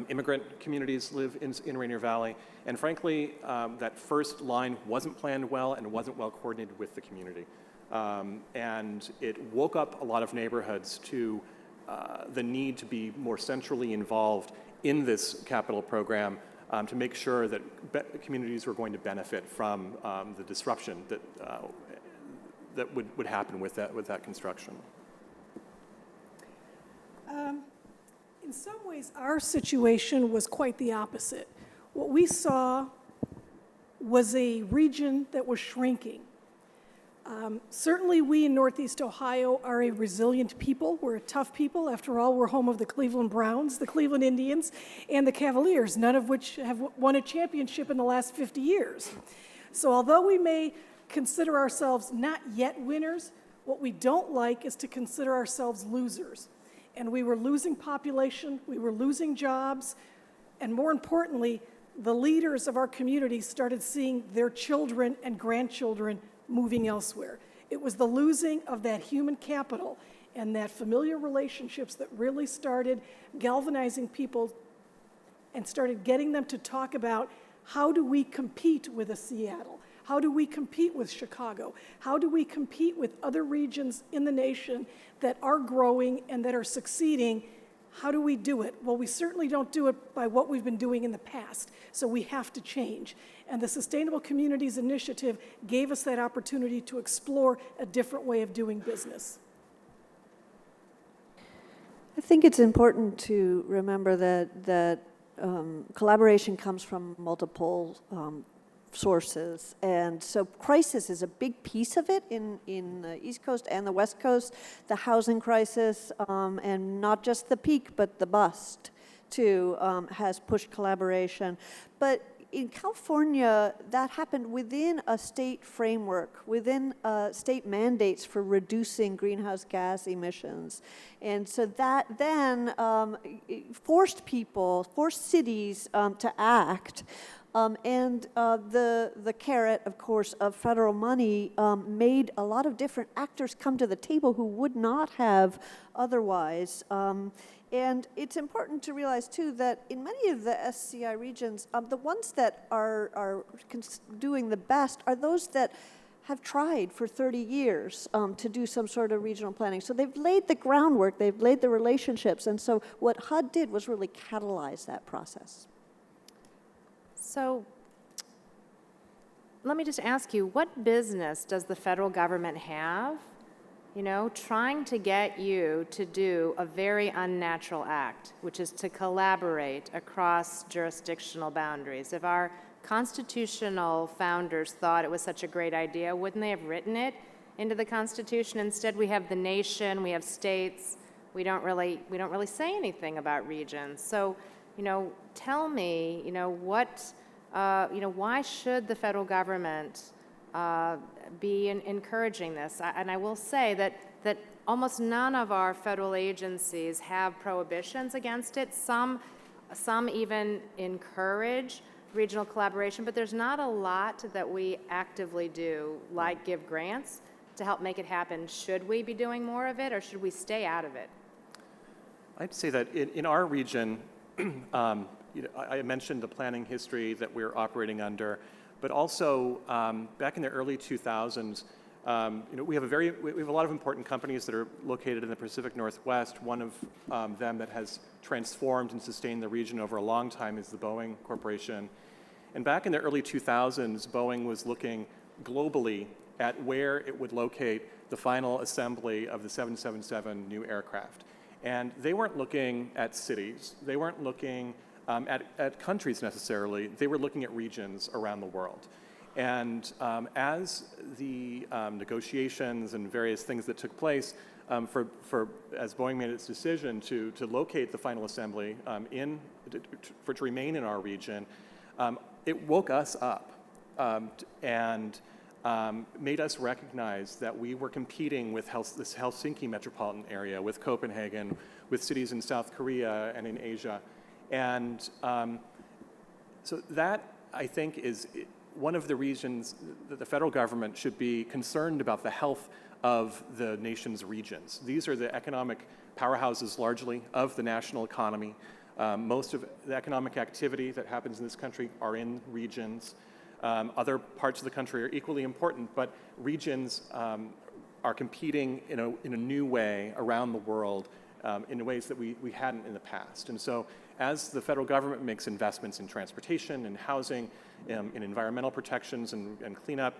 immigrant communities live in Rainier Valley, and frankly, that first line wasn't planned well and wasn't well coordinated with the community. And it woke up a lot of neighborhoods to the need to be more centrally involved in this capital program to make sure that communities were going to benefit from the disruption that would happen with that construction. In some ways, our situation was quite the opposite. What we saw was a region that was shrinking. Certainly, we in Northeast Ohio are a resilient people. We're a tough people. After all, we're home of the Cleveland Browns, the Cleveland Indians, and the Cavaliers, none of which have won a championship in the last 50 years. So although we may consider ourselves not yet winners, what we don't like is to consider ourselves losers. And we were losing population, we were losing jobs, and more importantly, the leaders of our community started seeing their children and grandchildren moving elsewhere. It was the losing of that human capital and that familiar relationships that really started galvanizing people and started getting them to talk about how do we compete with a Seattle? How do we compete with Chicago? How do we compete with other regions in the nation that are growing and that are succeeding? How do we do it? Well, we certainly don't do it by what we've been doing in the past, so we have to change. And the Sustainable Communities Initiative gave us that opportunity to explore a different way of doing business. I think it's important to remember that collaboration comes from multiple sources, and so crisis is a big piece of it in the East Coast and the West Coast. The housing crisis, and not just the peak, but the bust, too, has pushed collaboration. But in California, that happened within a state framework, within state mandates for reducing greenhouse gas emissions. And so that then forced cities to act. The carrot, of course, of federal money made a lot of different actors come to the table who would not have otherwise. And it's important to realize, too, that in many of the SCI regions, the ones that are doing the best are those that have tried for 30 years to do some sort of regional planning. So they've laid the groundwork, they've laid the relationships, and so what HUD did was really catalyze that process. So let me just ask you, what business does the federal government have, trying to get you to do a very unnatural act, which is to collaborate across jurisdictional boundaries? If our constitutional founders thought it was such a great idea, wouldn't they have written it into the Constitution? Instead, we have the nation, we have states. We don't really say anything about regions. So, tell me, why should the federal government be encouraging this? And I will say that almost none of our federal agencies have prohibitions against it. Some even encourage regional collaboration, but there's not a lot that we actively do, like give grants to help make it happen. Should we be doing more of it, or should we stay out of it? I'd say that in our region, I mentioned the planning history that we're operating under, but also back in the early 2000s, we have a lot of important companies that are located in the Pacific Northwest. One of them that has transformed and sustained the region over a long time is the Boeing Corporation. And back in the early 2000s, Boeing was looking globally at where it would locate the final assembly of the 777 new aircraft. And they weren't looking at cities. They weren't looking at countries necessarily. They were looking at regions around the world. And as the negotiations and various things that took place as Boeing made its decision to locate the final assembly for it to remain in our region, it woke us up and made us recognize that we were competing with this Helsinki metropolitan area, with Copenhagen, with cities in South Korea and in Asia. And so that, I think, is one of the reasons that the federal government should be concerned about the health of the nation's regions. These are the economic powerhouses, largely, of the national economy. Most of the economic activity that happens in this country are in regions. Other parts of the country are equally important, but regions are competing in a new way around the world in ways that we hadn't in the past. And so as the federal government makes investments in transportation and housing, in environmental protections and cleanup,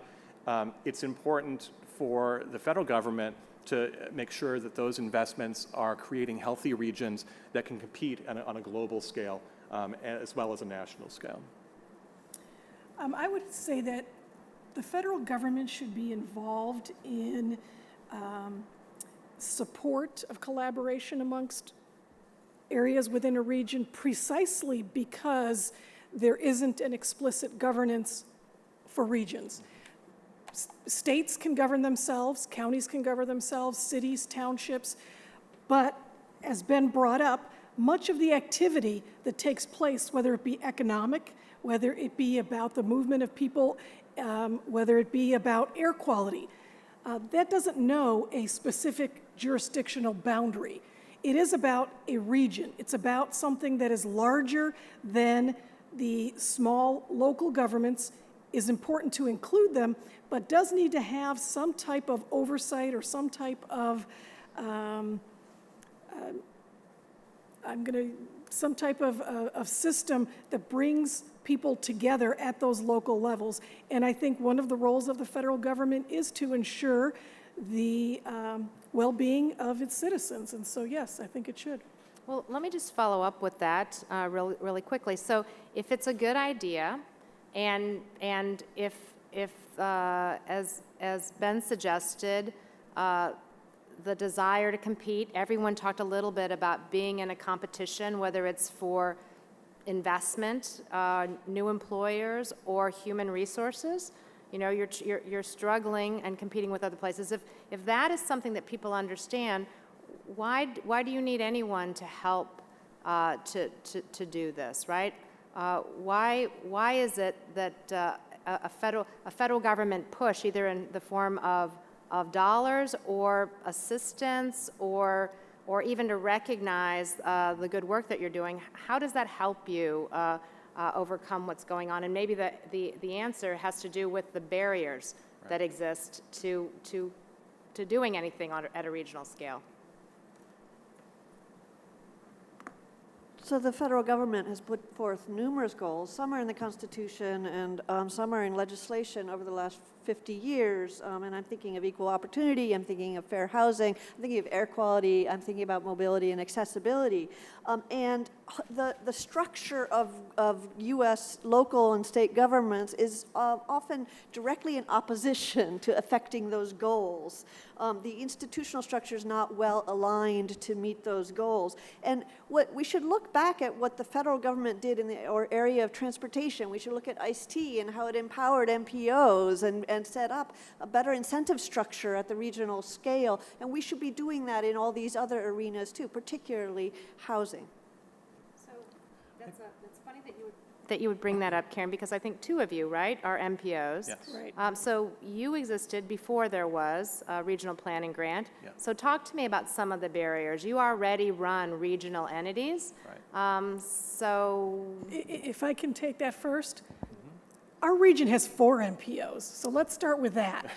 it's important for the federal government to make sure that those investments are creating healthy regions that can compete on a global scale as well as a national scale. I would say that the federal government should be involved in support of collaboration amongst areas within a region precisely because there isn't an explicit governance for regions. States can govern themselves, counties can govern themselves, cities, townships, but as Ben brought up, much of the activity that takes place, whether it be economic, whether it be about the movement of people, whether it be about air quality, that doesn't know a specific jurisdictional boundary. It is about a region. It's about something that is larger than the small local governments. Is important to include them, but does need to have some type of oversight or some type of system that brings people together at those local levels. And I think one of the roles of the federal government is to ensure the well-being of its citizens. And so, yes, I think it should. Well, let me just follow up with that really quickly. So if it's a good idea, and if as Ben suggested, the desire to compete, everyone talked a little bit about being in a competition, whether it's for investment, new employers, or human resources. You know, you're struggling and competing with other places. If that is something that people understand, why do you need anyone to help to do this, right? Why is it that a federal government push, either in the form of dollars or assistance or even to recognize the good work that you're doing, how does that help you overcome what's going on? And maybe the answer has to do with the barriers that exist to doing anything at a regional scale. So the federal government has put forth numerous goals. Some are in the Constitution and some are in legislation over the last 50 years. And I'm thinking of equal opportunity, I'm thinking of fair housing, I'm thinking of air quality, I'm thinking about mobility and accessibility. And the structure of U.S. local and state governments is often directly in opposition to affecting those goals. The institutional structure is not well aligned to meet those goals. And what we should look back at what the federal government did in the area of transportation. We should look at ICE-T and how it empowered MPOs and set up a better incentive structure at the regional scale. And we should be doing that in all these other arenas too, particularly housing. So that's funny that you would bring that up, Karen, because I think two of you, right, are MPOs. Yes. Right. So you existed before there was a regional planning grant. Yeah. So talk to me about some of the barriers. You already run regional entities. Right. So If I can take that first. Our region has 4 MPOs, so let's start with that.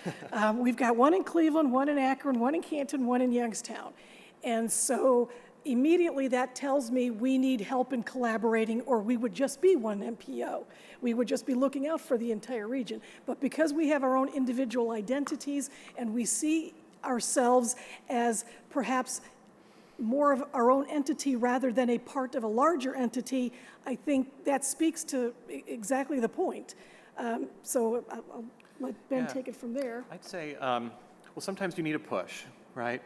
We've got one in Cleveland, one in Akron, one in Canton, one in Youngstown. And so immediately that tells me we need help in collaborating, or we would just be one MPO. We would just be looking out for the entire region. But because we have our own individual identities and we see ourselves as perhaps more of our own entity rather than a part of a larger entity, I think that speaks to exactly the point. So I'll let Ben Yeah. take it from there. I'd say, well, sometimes you need a push, right?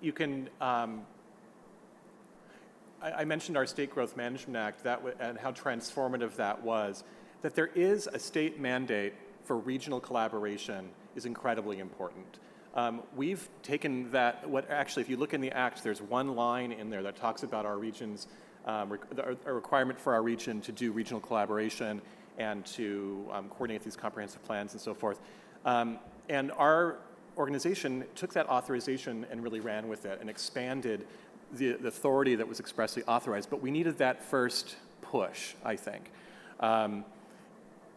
You can, I mentioned our State Growth Management Act and how transformative that was. That there is a state mandate for regional collaboration is incredibly important. We've taken that, actually, if you look in the Act, there's one line in there that talks about our region's, a requirement for our region to do regional collaboration and to coordinate these comprehensive plans and so forth. And our organization took that authorization and really ran with it and expanded the authority that was expressly authorized. But we needed that first push, I think.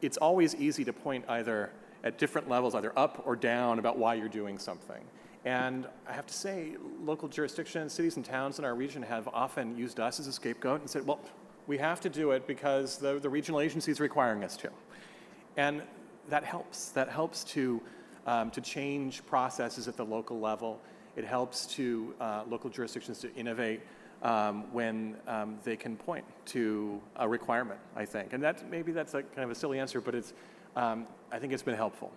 It's always easy to point either at different levels, either up or down, about why you're doing something. And I have to say, local jurisdictions, cities and towns in our region have often used us as a scapegoat and said, well, we have to do it because the regional agency is requiring us to. And that helps. That helps to change processes at the local level. It helps to local jurisdictions to innovate when they can point to a requirement, I think. And maybe that's a kind of a silly answer, but it's, I think it's been helpful.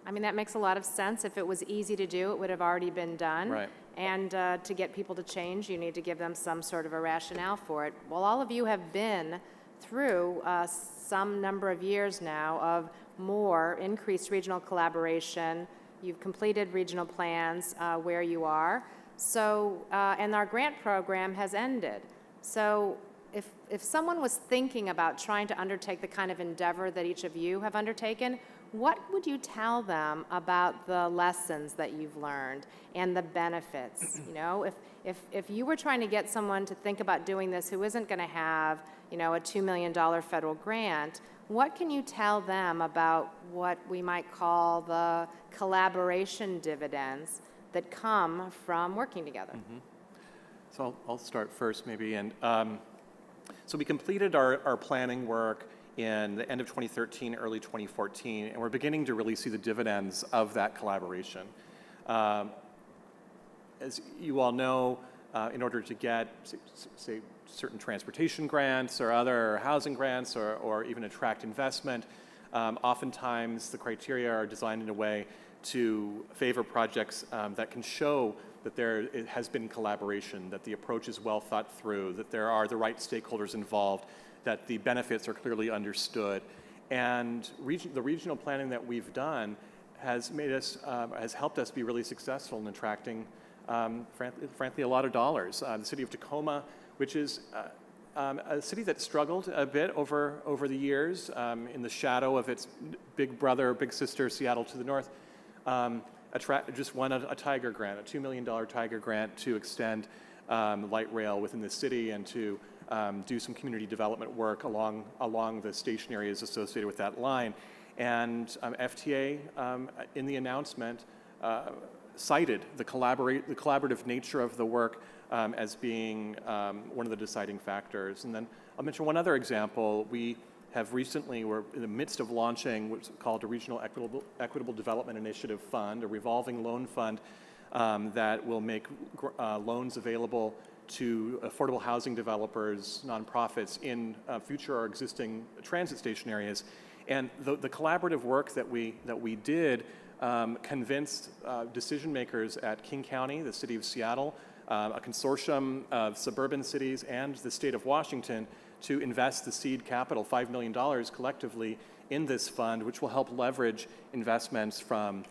I mean, that makes a lot of sense. If it was easy to do, it would have already been done. Right. And to get people to change, you need to give them some sort of a rationale for it. Well, all of you have been through some number of years now of more increased regional collaboration. You've completed regional plans where you are. So, and our grant program has ended. So if someone was thinking about trying to undertake the kind of endeavor that each of you have undertaken, what would you tell them about the lessons that you've learned and the benefits? You know, if you were trying to get someone to think about doing this who isn't going to have, you know, a $2 million federal grant, what can you tell them about what we might call the collaboration dividends that come from working together? Mm-hmm. So I'll start first maybe. And so we completed our planning work in the end of 2013, early 2014, and we're beginning to really see the dividends of that collaboration. As you all know, in order to get, say, certain transportation grants or other housing grants or even attract investment, oftentimes the criteria are designed in a way to favor projects that can show that it has been collaboration, that the approach is well thought through, that there are the right stakeholders involved, that the benefits are clearly understood. And the regional planning that we've done has helped us be really successful in attracting, frankly, a lot of dollars. The city of Tacoma, which is a city that struggled a bit over the years in the shadow of its big brother, big sister, Seattle to the north, just won a Tiger grant, a $2 million Tiger grant to extend light rail within the city and to do some community development work along the station areas associated with that line. And FTA, in the announcement, cited the collaborative nature of the work as being one of the deciding factors. And then I'll mention one other example. We're in the midst of launching what's called a Regional Equitable Development Initiative Fund, a revolving loan fund that will make loans available to affordable housing developers, nonprofits in future or existing transit station areas. And the collaborative work that we did convinced decision makers at King County, the city of Seattle, a consortium of suburban cities, and the state of Washington to invest the seed capital, $5 million collectively, in this fund, which will help leverage investments from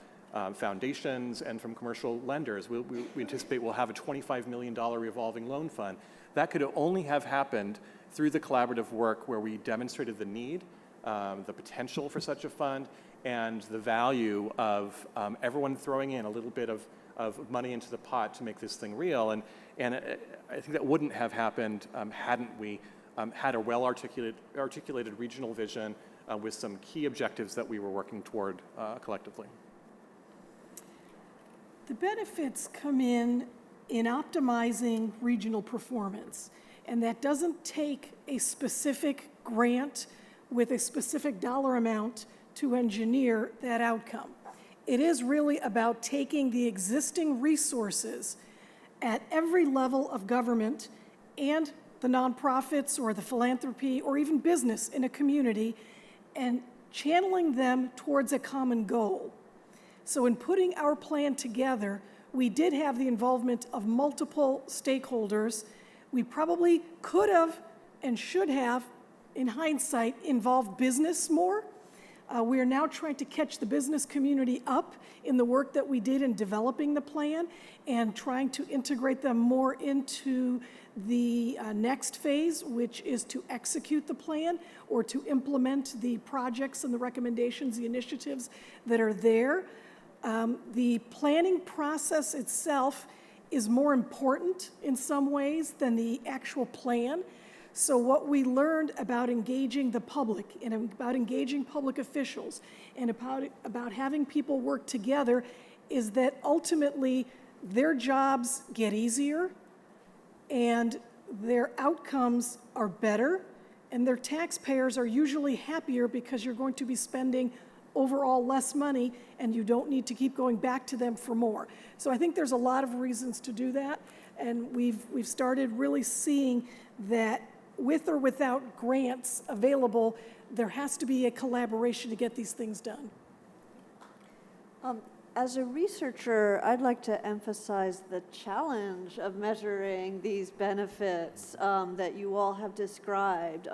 foundations and from commercial lenders. We anticipate we'll have a $25 million revolving loan fund. That could only have happened through the collaborative work where we demonstrated the need, the potential for such a fund, and the value of everyone throwing in a little bit of money into the pot to make this thing real. And I think that wouldn't have happened hadn't we had a well-articulated regional vision with some key objectives that we were working toward collectively. The benefits come in optimizing regional performance, and that doesn't take a specific grant with a specific dollar amount to engineer that outcome. It is really about taking the existing resources at every level of government and the nonprofits or the philanthropy or even business in a community and channeling them towards a common goal. So in putting our plan together, we did have the involvement of multiple stakeholders. We probably could have and should have, in hindsight, involved business more. We are now trying to catch the business community up in the work that we did in developing the plan and trying to integrate them more into the next phase, which is to execute the plan or to implement the projects and the recommendations, the initiatives that are there. The planning process itself is more important in some ways than the actual plan. So what we learned about engaging the public and about engaging public officials and about having people work together is that ultimately their jobs get easier and their outcomes are better and their taxpayers are usually happier because you're going to be spending overall less money and you don't need to keep going back to them for more. So I think there's a lot of reasons to do that, and we've started really seeing that with or without grants available, there has to be a collaboration to get these things done. As a researcher, I'd like to emphasize the challenge of measuring these benefits that you all have described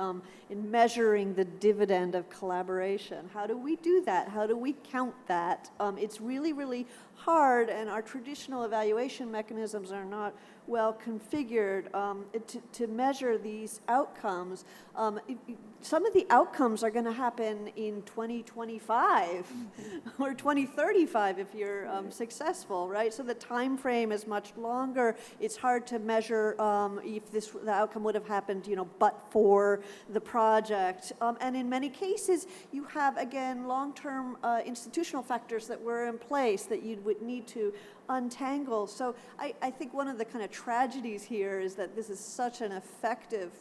in measuring the dividend of collaboration. How do we do that? How do we count that? It's really, really hard, and our traditional evaluation mechanisms are not well configured to measure these outcomes. Some of the outcomes are going to happen in 2025 or 2035 if you're successful, right? So the time frame is much longer. It's hard to measure if the outcome would have happened, but for the project. And in many cases, you have, again, long-term institutional factors that were in place that you would need to untangle. So I think one of the kind of tragedies here is that this is such an effective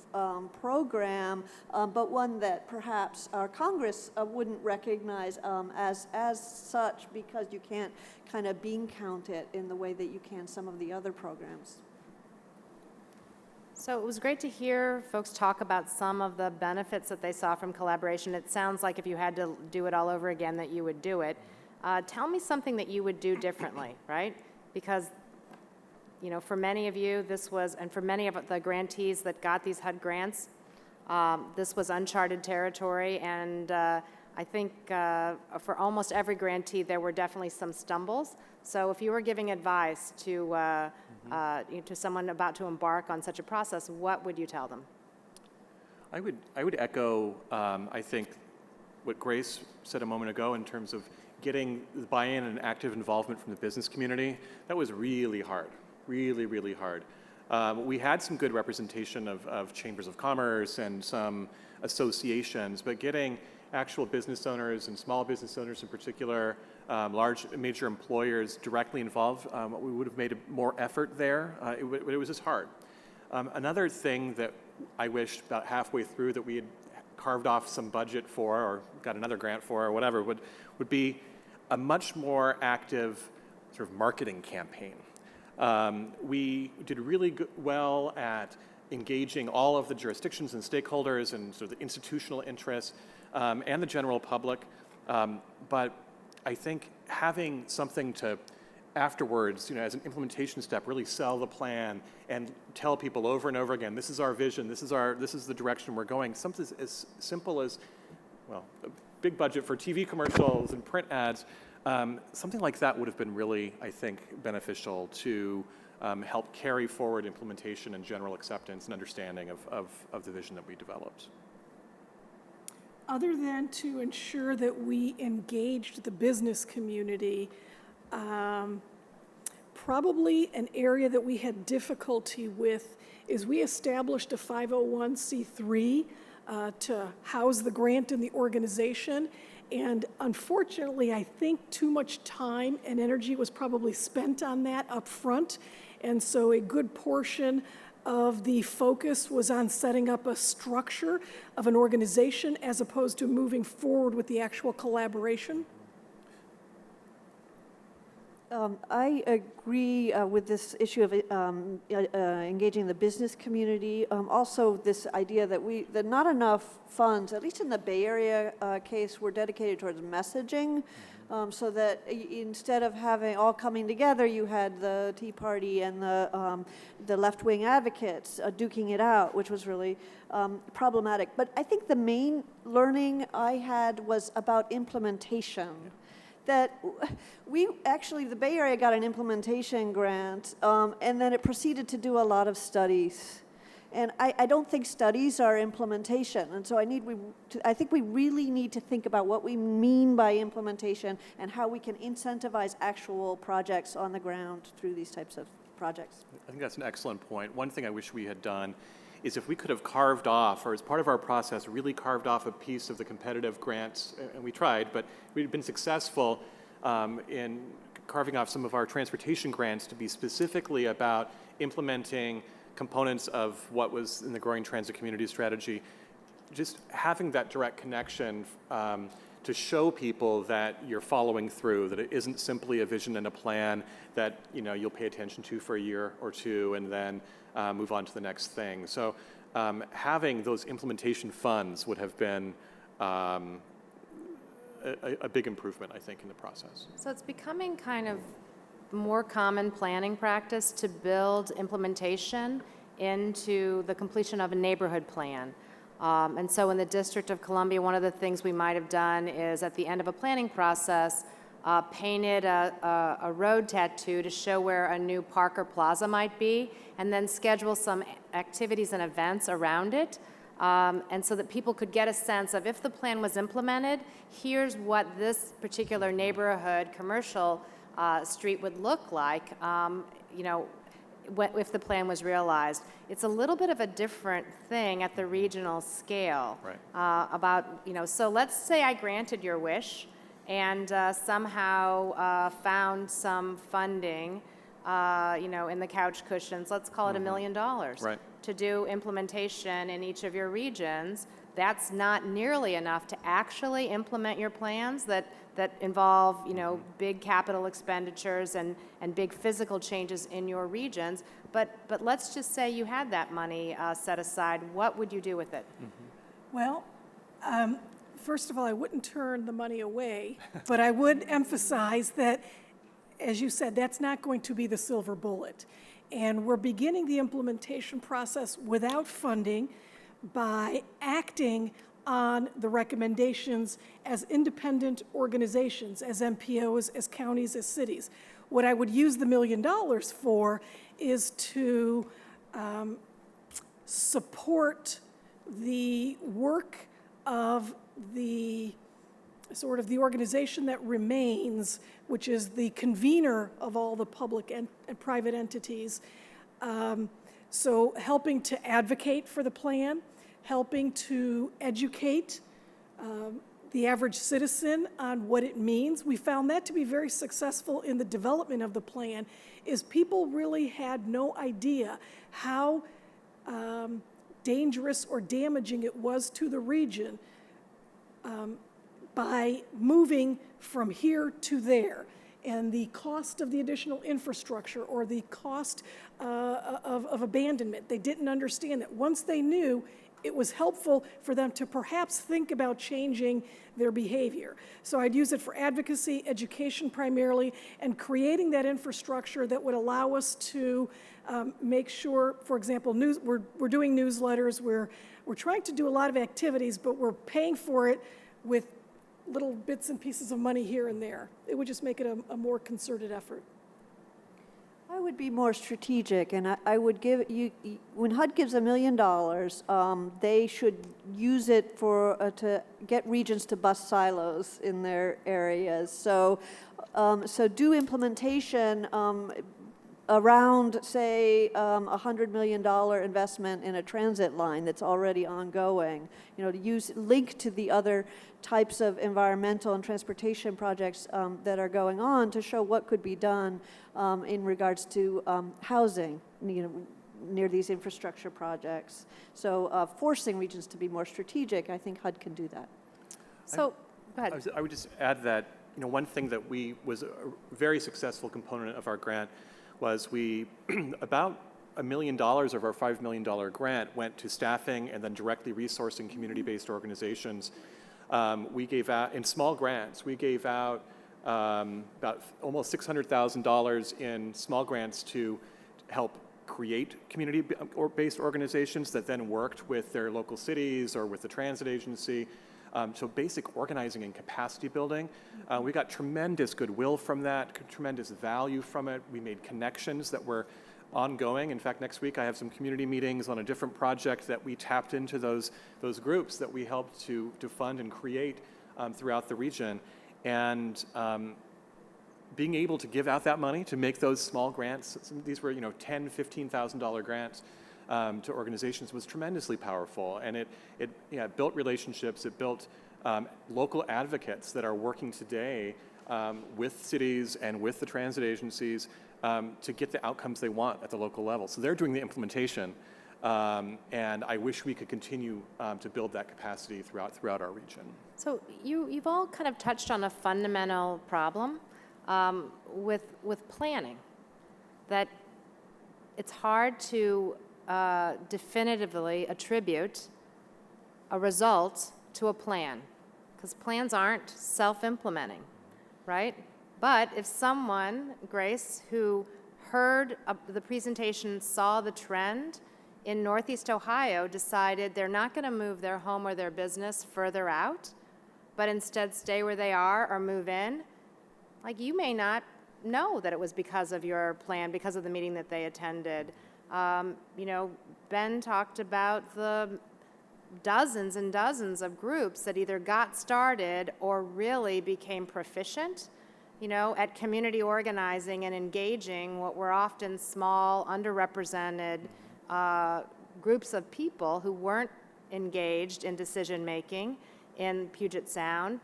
program, but one that perhaps our Congress wouldn't recognize as such because you can't kind of bean count it in the way that you can some of the other programs. So it was great to hear folks talk about some of the benefits that they saw from collaboration. It sounds like if you had to do it all over again that you would do it. Tell me something that you would do differently, right? Because You know, for many of you, this was, and for many of the grantees that got these HUD grants, this was uncharted territory, and I think for almost every grantee, there were definitely some stumbles. So if you were giving advice to someone about to embark on such a process, what would you tell them? I would echo, I think, what Grace said a moment ago in terms of getting the buy-in and active involvement from the business community. That was really hard, really, really hard. We had some good representation of chambers of commerce and some associations, but getting actual business owners and small business owners in particular, large major employers directly involved, we would have made more effort there. It was just hard. Another thing that I wished about halfway through that we had carved off some budget for or got another grant for or whatever would be a much more active sort of marketing campaign. We did really well at engaging all of the jurisdictions and stakeholders and sort of the institutional interests and the general public. But I think having something to afterwards, as an implementation step, really sell the plan and tell people over and over again, this is our vision, this is the direction we're going. Something as simple as, well, a big budget for TV commercials and print ads, something like that would have been really, I think, beneficial to help carry forward implementation and general acceptance and understanding of the vision that we developed. Other than to ensure that we engaged the business community, probably an area that we had difficulty with is we established a 501c3 to house the grant in the organization. And unfortunately, I think too much time and energy was probably spent on that up front. And so a good portion of the focus was on setting up a structure of an organization as opposed to moving forward with the actual collaboration. I agree with this issue of engaging the business community. Also, this idea that not enough funds, at least in the Bay Area case, were dedicated towards messaging, so that instead of having all coming together, you had the Tea Party and the left-wing advocates duking it out, which was really problematic. But I think the main learning I had was about implementation. That the Bay Area got an implementation grant, and then it proceeded to do a lot of studies. And I don't think studies are implementation. And so I think we really need to think about what we mean by implementation and how we can incentivize actual projects on the ground through these types of projects. I think that's an excellent point. One thing I wish we had done is if we could have carved off, or as part of our process, really carved off a piece of the competitive grants, and we tried, but we'd been successful in carving off some of our transportation grants to be specifically about implementing components of what was in the Growing Transit Community Strategy. Just having that direct connection to show people that you're following through, that it isn't simply a vision and a plan that you'll pay attention to for a year or two and then move on to the next thing. So having those implementation funds would have been a big improvement, I think, in the process. So it's becoming kind of more common planning practice to build implementation into the completion of a neighborhood plan. And so in the District of Columbia, one of the things we might have done is at the end of a planning process, painted a road tattoo to show where a new park or plaza might be, and then schedule some activities and events around it. And so that people could get a sense of if the plan was implemented, here's what this particular neighborhood commercial street would look like, if the plan was realized. It's a little bit of a different thing at the regional scale. Right. So let's say I granted your wish and somehow found some funding, in the couch cushions, let's call it $1 million. Right. To do implementation in each of your regions. That's not nearly enough to actually implement your plans that involve, big capital expenditures and big physical changes in your regions. But let's just say you had that money set aside. What would you do with it? Well, first of all, I wouldn't turn the money away, but I would emphasize that, as you said, that's not going to be the silver bullet. And we're beginning the implementation process without funding by acting on the recommendations as independent organizations, as MPOs, as counties, as cities. What I would use the $1 million for is to support the work of the sort of the organization that remains, which is the convener of all the public and private entities. So helping to advocate for the plan, helping to educate the average citizen on what it means. We found that to be very successful in the development of the plan, is people really had no idea how dangerous or damaging it was to the region by moving from here to there, and the cost of the additional infrastructure or the cost of abandonment. They didn't understand that. Once they knew, it was helpful for them to perhaps think about changing their behavior. So I'd use it for advocacy, education primarily, and creating that infrastructure that would allow us to make sure, for example, we're doing newsletters, we're trying to do a lot of activities, but we're paying for it with little bits and pieces of money here and there. It would just make it a more concerted effort. I would be more strategic, and I would give you, when HUD gives $1 million, they should use it for, to get regions to bust silos in their areas. So, so do implementation around, say, $100 million investment in a transit line that's already ongoing, you know, to link to the other types of environmental and transportation projects that are going on to show what could be done in regards to housing, you know, near these infrastructure projects. So forcing regions to be more strategic, I think HUD can do that. So, go ahead. I would just add that, you know, one thing that was a very successful component of our grant was we, about $1 million of our $5 million grant went to staffing and then directly resourcing community-based organizations. We gave out, in small grants, we gave out about almost $600,000 in small grants to help create community-based organizations that then worked with their local cities or with the transit agency. So basic organizing and capacity building. We got tremendous goodwill from that, tremendous value from it. We made connections that were ongoing. In fact, next week I have some community meetings on a different project that we tapped into those groups that we helped to fund and create throughout the region. And being able to give out that money to make those small grants, these were, you know, $10,000, $15,000 grants, to organizations was tremendously powerful, and it built relationships. It built local advocates that are working today with cities and with the transit agencies to get the outcomes they want at the local level. So they're doing the implementation, and I wish we could continue to build that capacity throughout our region. So you've all kind of touched on a fundamental problem with planning, that it's hard to definitively attribute a result to a plan, because plans aren't self-implementing, right? But if someone, Grace, who heard the presentation, saw the trend in Northeast Ohio, decided they're not going to move their home or their business further out, but instead stay where they are or move in, like, you may not know that it was because of your plan, because of the meeting that they attended. You know, Ben talked about the dozens and dozens of groups that either got started or really became proficient, you know, at community organizing and engaging what were often small, underrepresented groups of people who weren't engaged in decision-making in Puget Sound.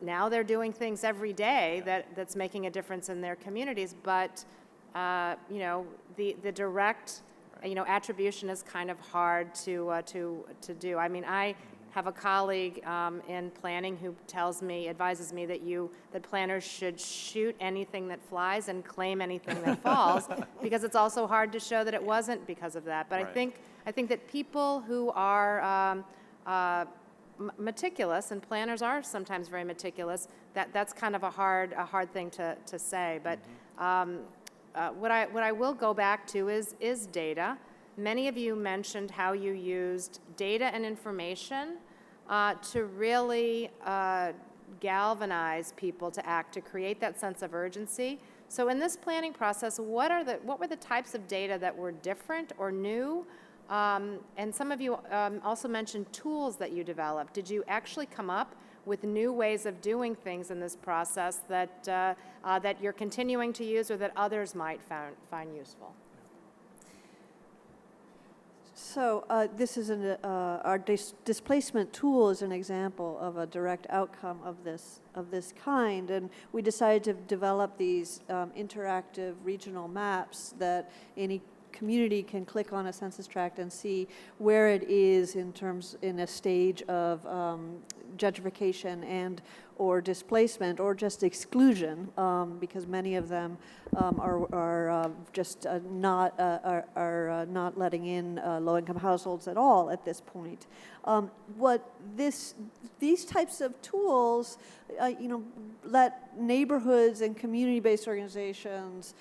Now they're doing things every day that's making a difference in their communities, but you know, the direct, you know, attribution is kind of hard to do. I mean, I have a colleague in planning who advises me that planners should shoot anything that flies and claim anything that falls, because it's also hard to show that it wasn't because of that. But Right. I think that people who are meticulous, and planners are sometimes very meticulous, that's kind of a hard thing to say. But What I will go back to is data. Many of you mentioned how you used data and information to really galvanize people to act, to create that sense of urgency. So in this planning process, what were the types of data that were different or new? And some of you also mentioned tools that you developed. Did you actually come up with new ways of doing things in this process that, that you're continuing to use or that others might find useful? So this is our displacement tool is an example of a direct outcome of this kind, and we decided to develop these interactive regional maps that any community can click on a census tract and see where it is in a stage of gentrification and or displacement or just exclusion, because many of them are just not letting in low-income households at all at this point. These types of tools, let neighborhoods and community-based organizations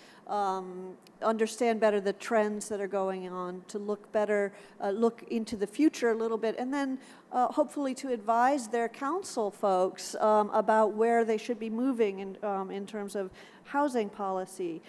understand better the trends that are going on, to look into the future a little bit, and then hopefully to advise their council folks about where they should be moving in terms of housing policy.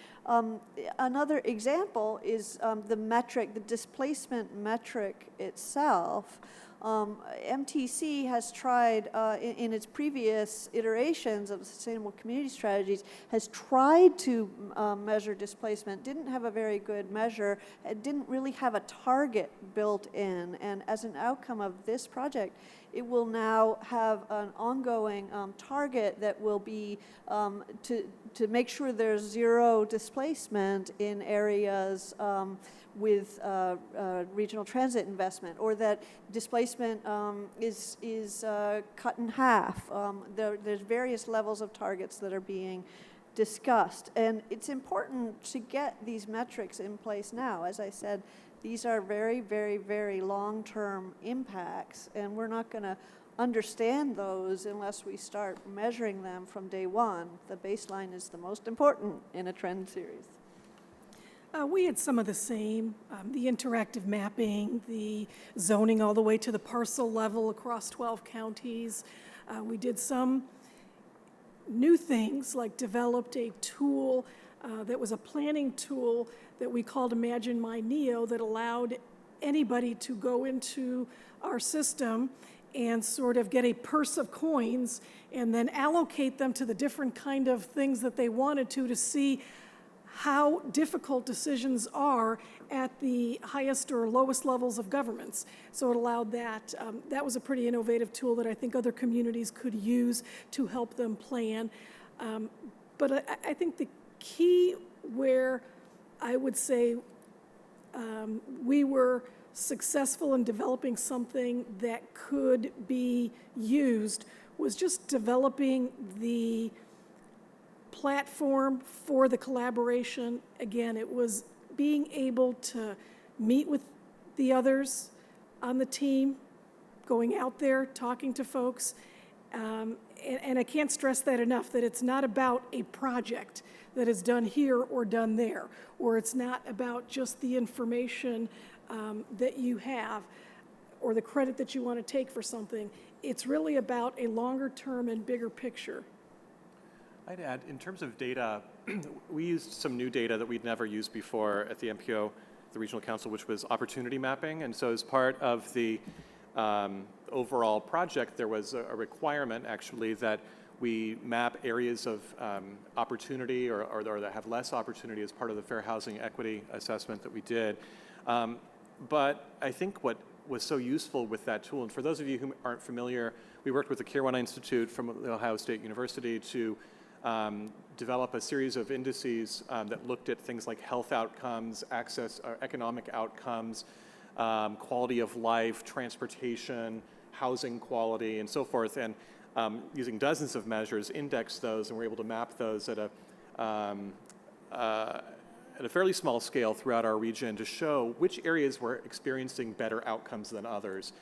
Another example is the displacement metric itself. MTC has tried, in its previous iterations of sustainable community strategies, has tried to measure displacement, didn't have a very good measure, it didn't really have a target built in, and as an outcome of this project, it will now have an ongoing target that will be to make sure there's zero displacement in areas with regional transit investment, or that displacement is cut in half. There's various levels of targets that are being discussed, and it's important to get these metrics in place now. As I said, these are very, very, very long-term impacts, and we're not going to understand those unless we start measuring them from day one. The baseline is the most important in a trend series. We had some of the same, the interactive mapping, the zoning all the way to the parcel level across 12 counties. We did some new things, like developed a tool that was a planning tool that we called Imagine My Neo, that allowed anybody to go into our system and sort of get a purse of coins and then allocate them to the different kind of things that they wanted to see how difficult decisions are at the highest or lowest levels of governments. So it allowed that. That was a pretty innovative tool that I think other communities could use to help them plan. But I think the key where I would say we were successful in developing something that could be used was just developing the platform for the collaboration. Again, it was being able to meet with the others on the team, going out there, talking to folks. And I can't stress that enough, that it's not about a project that is done here or done there, or it's not about just the information that you have or the credit that you want to take for something. It's really about a longer term and bigger picture. I'd add, in terms of data, we used some new data that we'd never used before at the MPO, the Regional Council, which was opportunity mapping. And so as part of the overall project, there was a requirement, actually, that we map areas of opportunity or that have less opportunity as part of the Fair Housing Equity Assessment that we did. But I think what was so useful with that tool, and for those of you who aren't familiar, we worked with the Kirwana Institute from The Ohio State University to develop a series of indices that looked at things like health outcomes, access, economic outcomes, quality of life, transportation, housing quality, and so forth. And using dozens of measures, index those, and we're able to map those at a fairly small scale throughout our region to show which areas were experiencing better outcomes than others.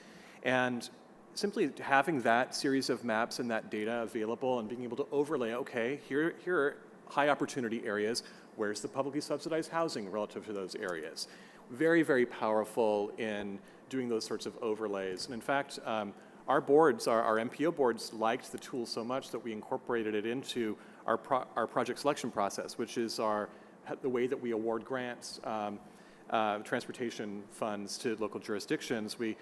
And simply having that series of maps and that data available and being able to overlay, okay, here are high opportunity areas, Where's the publicly subsidized housing relative to those areas? Very, very powerful in doing those sorts of overlays. And in fact, our boards, our MPO boards, liked the tool so much that we incorporated it into our project selection process, which is the way that we award grants, transportation funds to local jurisdictions. We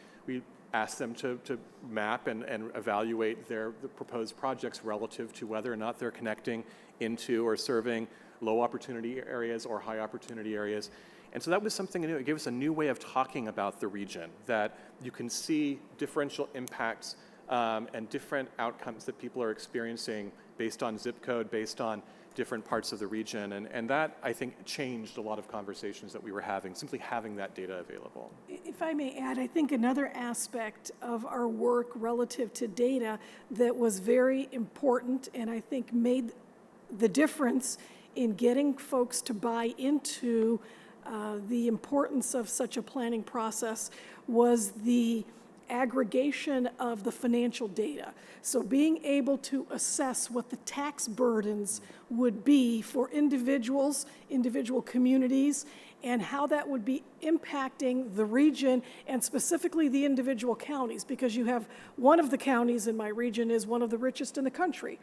ask them to map and evaluate the proposed projects relative to whether or not they're connecting into or serving low opportunity areas or high opportunity areas. And so that was something new. It gave us a new way of talking about the region, that you can see differential impacts and different outcomes that people are experiencing based on zip code, based on different parts of the region. And that, I think, changed a lot of conversations that we were having, simply having that data available. If I may add, I think another aspect of our work relative to data that was very important and I think made the difference in getting folks to buy into the importance of such a planning process was the aggregation of the financial data. So being able to assess what the tax burdens would be for individuals, individual communities, and how that would be impacting the region and specifically the individual counties, because you have one of the counties in my region is one of the richest in the country,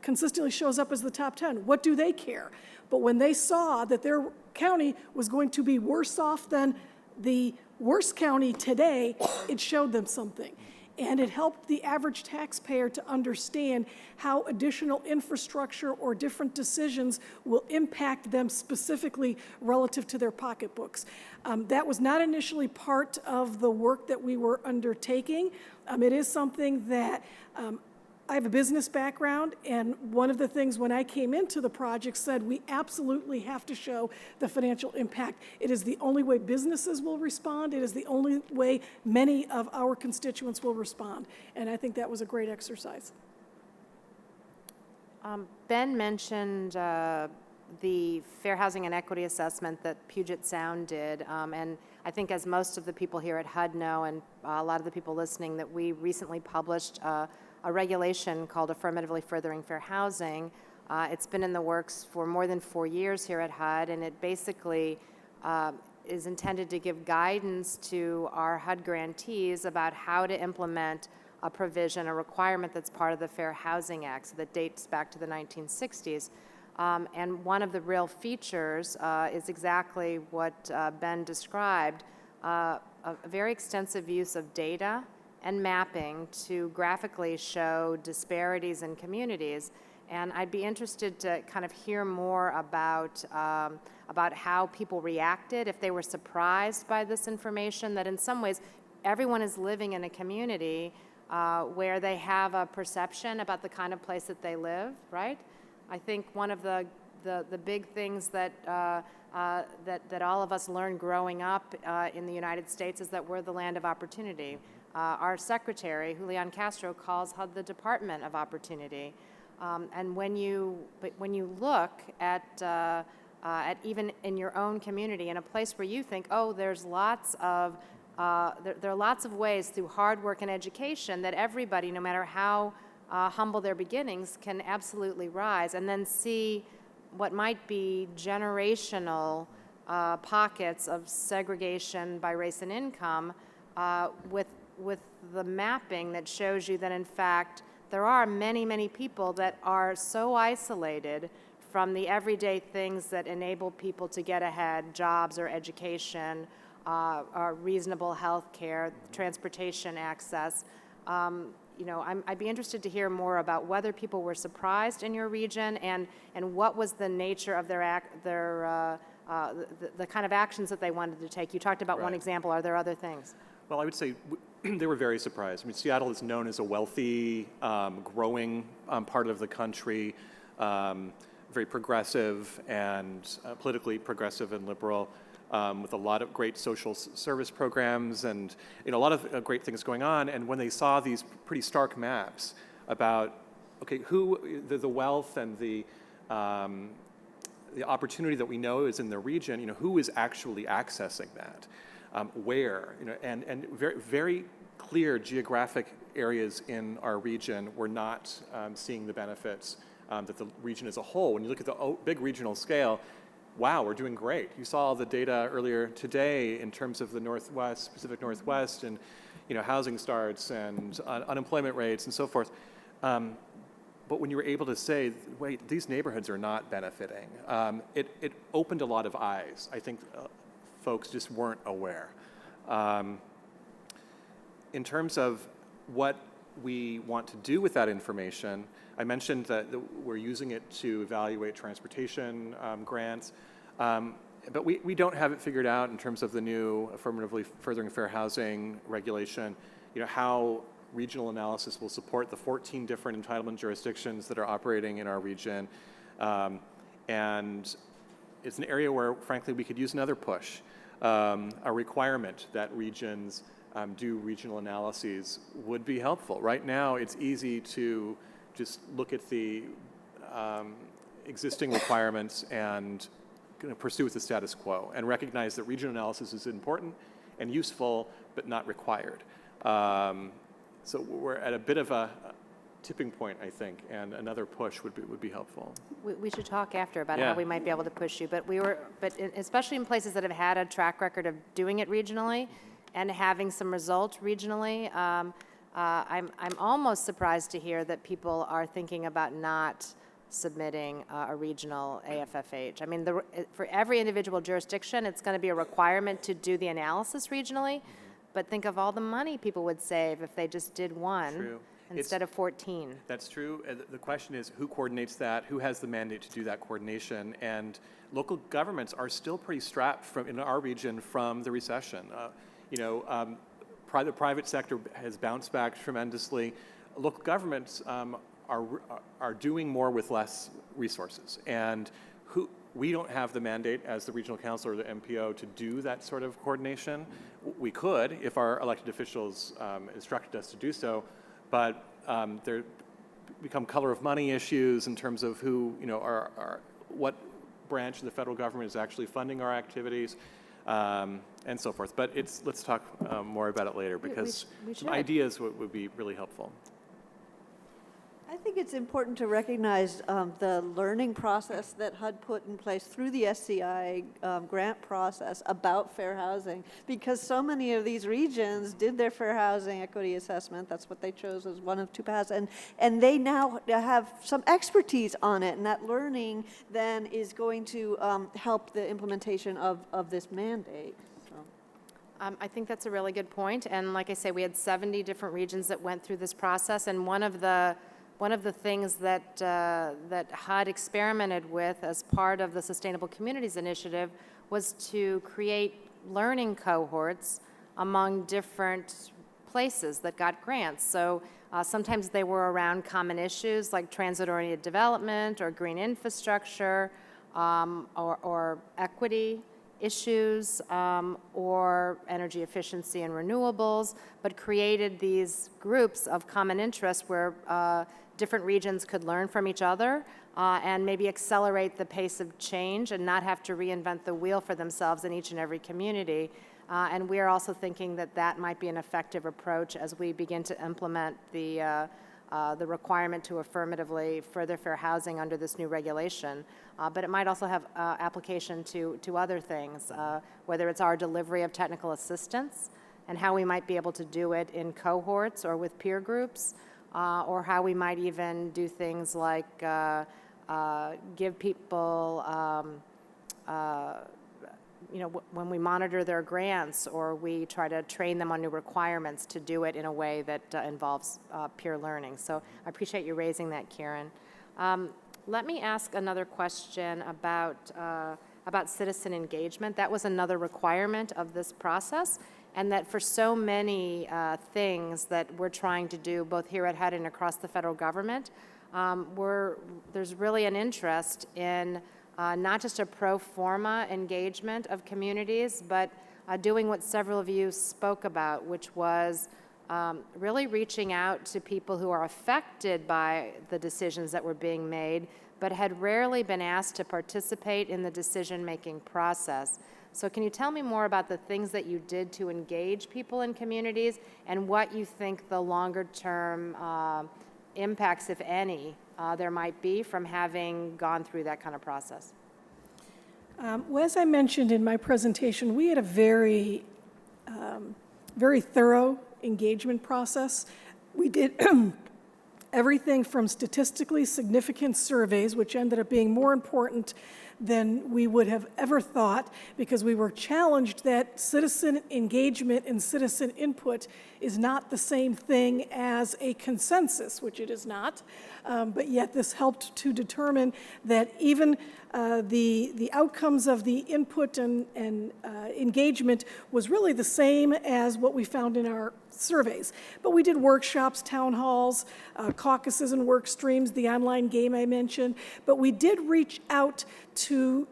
consistently shows up as the top 10. What do they care? But when they saw that their county was going to be worse off than the worst county today, it showed them something. And it helped the average taxpayer to understand how additional infrastructure or different decisions will impact them specifically relative to their pocketbooks. That was not initially part of the work that we were undertaking. It is something that I have a business background, and one of the things when I came into the project said we absolutely have to show the financial impact. It is the only way businesses will respond. It is the only way many of our constituents will respond. And I think that was a great exercise. Ben mentioned the Fair Housing and Equity Assessment that Puget Sound did, and I think as most of the people here at HUD know, and a lot of the people listening, that we recently published a regulation called Affirmatively Furthering Fair Housing. It's been in the works for more than 4 years here at HUD, and it basically is intended to give guidance to our HUD grantees about how to implement a provision, a requirement that's part of the Fair Housing Act, so that dates back to the 1960s. And one of the real features is exactly what Ben described, a very extensive use of data and mapping to graphically show disparities in communities. And I'd be interested to kind of hear more about how people reacted, if they were surprised by this information, that in some ways everyone is living in a community where they have a perception about the kind of place that they live, right? I think one of the big things that all of us learned growing up in the United States is that we're the land of opportunity. Our secretary, Julian Castro, calls HUD the Department of Opportunity. And when you look at even in your own community, in a place where you think, oh, there's lots of there are lots of ways through hard work and education that everybody, no matter how humble their beginnings, can absolutely rise, and then see what might be generational pockets of segregation by race and income with the mapping that shows you that, in fact, there are many, many people that are so isolated from the everyday things that enable people to get ahead, jobs or education, or reasonable health care, transportation access. I'd be interested to hear more about whether people were surprised in your region and what was the nature of the kind of actions that they wanted to take. You talked about one example. Are there other things? Well, I would say they were very surprised. I mean, Seattle is known as a wealthy, growing part of the country, very progressive and politically progressive and liberal, with a lot of great social service programs and a lot of great things going on. And when they saw these pretty stark maps about, okay, who the wealth and the opportunity that we know is in the region, who is actually accessing that? Where, and very, very clear geographic areas in our region were not seeing the benefits that the region as a whole. When you look at the big regional scale, wow, we're doing great. You saw the data earlier today in terms of the Northwest, Pacific Northwest, and housing starts and unemployment rates and so forth. But when you were able to say, wait, these neighborhoods are not benefiting, it opened a lot of eyes. I think folks just weren't aware. In terms of what we want to do with that information, I mentioned that we're using it to evaluate transportation grants, but we don't have it figured out in terms of the new affirmatively furthering fair housing regulation, how regional analysis will support the 14 different entitlement jurisdictions that are operating in our region. And it's an area where, frankly, we could use another push, a requirement that regions do regional analyses would be helpful. Right now, it's easy to just look at the existing requirements and pursue with the status quo and recognize that regional analysis is important and useful, but not required. So we're at a bit of a tipping point, I think, and another push would be helpful. We should talk after about Yeah. how we might be able to push you, but especially in places that have had a track record of doing it regionally and having some results regionally, I'm almost surprised to hear that people are thinking about not submitting a regional AFFH. I mean, for every individual jurisdiction, it's going to be a requirement to do the analysis regionally, but think of all the money people would save if they just did one. True. Instead of 14. That's true. The question is, who coordinates that? Who has the mandate to do that coordination? And local governments are still pretty strapped in our region from the recession. The private sector has bounced back tremendously. Local governments are doing more with less resources. And we don't have the mandate as the regional council or the MPO to do that sort of coordination. We could if our elected officials instructed us to do so. But there become color of money issues in terms of who, what branch of the federal government is actually funding our activities, and so forth. But let's talk more about it later because we some should. ideas would be really helpful. I think it's important to recognize the learning process that HUD put in place through the SCI grant process about fair housing, because so many of these regions did their fair housing equity assessment. That's what they chose as one of two paths, and they now have some expertise on it, and that learning then is going to help the implementation of this mandate. I think that's a really good point, and like I say, we had 70 different regions that went through this process, and one of the things that HUD experimented with as part of the Sustainable Communities Initiative was to create learning cohorts among different places that got grants. So sometimes they were around common issues like transit-oriented development or green infrastructure or equity issues or energy efficiency and renewables, but created these groups of common interest where different regions could learn from each other and maybe accelerate the pace of change and not have to reinvent the wheel for themselves in each and every community. And we are also thinking that that might be an effective approach as we begin to implement the requirement to affirmatively further fair housing under this new regulation. But it might also have application to other things, whether it's our delivery of technical assistance and how we might be able to do it in cohorts or with peer groups, or how we might even do things like give people, when we monitor their grants or we try to train them on new requirements to do it in a way that involves peer learning. So I appreciate you raising that, Kieran. Let me ask another question about citizen engagement. That was another requirement of this process, and that for so many things that we're trying to do both here at HUD and across the federal government, there's really an interest in not just a pro forma engagement of communities, but doing what several of you spoke about, which was really reaching out to people who are affected by the decisions that were being made, but had rarely been asked to participate in the decision-making process. So can you tell me more about the things that you did to engage people in communities and what you think the longer-term impacts, if any, there might be from having gone through that kind of process? Well, as I mentioned in my presentation, we had a very thorough engagement process. We did everything from statistically significant surveys, which ended up being more important than we would have ever thought, because we were challenged that citizen engagement and citizen input is not the same thing as a consensus, which it is not. But yet this helped to determine that even the outcomes of the input and engagement was really the same as what we found in our surveys. But we did workshops, town halls, caucuses and work streams, the online game I mentioned. But we did reach out to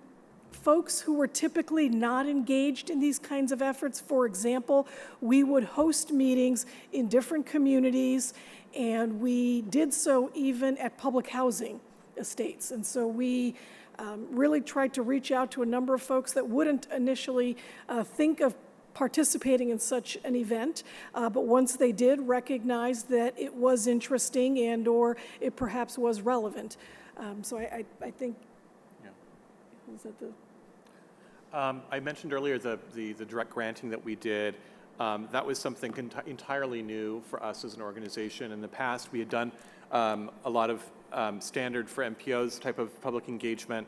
folks who were typically not engaged in these kinds of efforts. For example, we would host meetings in different communities, and we did so even at public housing estates. And so we really tried to reach out to a number of folks that wouldn't initially think of participating in such an event, but once they did, recognize that it was interesting and or it perhaps was relevant. So I think, Yeah. was that the? I mentioned earlier the direct granting that we did. That was something entirely new for us as an organization. In the past, we had done a lot of standard for MPOs type of public engagement,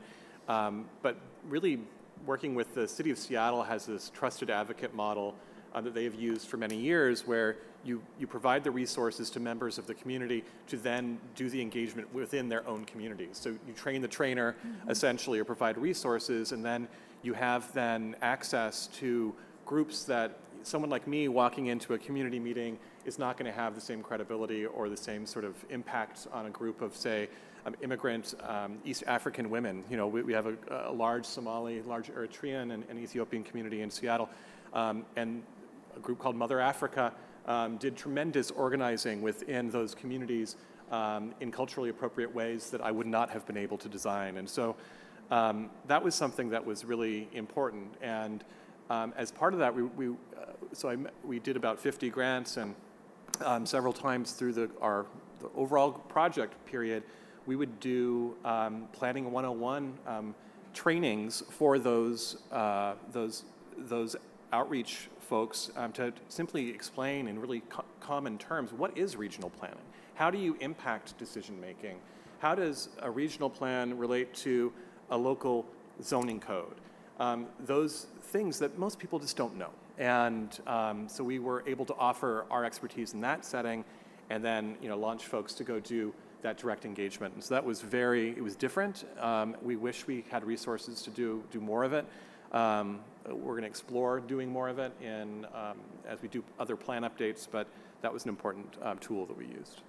but really working with the City of Seattle has this trusted advocate model that they have used for many years, where you provide the resources to members of the community to then do the engagement within their own communities. So you train the trainer, essentially, or provide resources, and then you have then access to groups that someone like me walking into a community meeting is not going to have the same credibility or the same sort of impact on a group of, say, immigrant East African women. You know, we have a large Somali, large Eritrean and Ethiopian community in Seattle, and a group called Mother Africa did tremendous organizing within those communities in culturally appropriate ways that I would not have been able to design. And so that was something that was really important. And as part of that, we did about 50 grants, and several times through the overall project period, we would do Planning 101 trainings for those outreach folks to simply explain in really common terms, what is regional planning? How do you impact decision making? How does a regional plan relate to a local zoning code? Those things that most people just don't know. And so we were able to offer our expertise in that setting, and then launch folks to go do that direct engagement. And so that was it was different. We wish we had resources to do more of it. We're going to explore doing more of it as we do other plan updates, but that was an important tool that we used.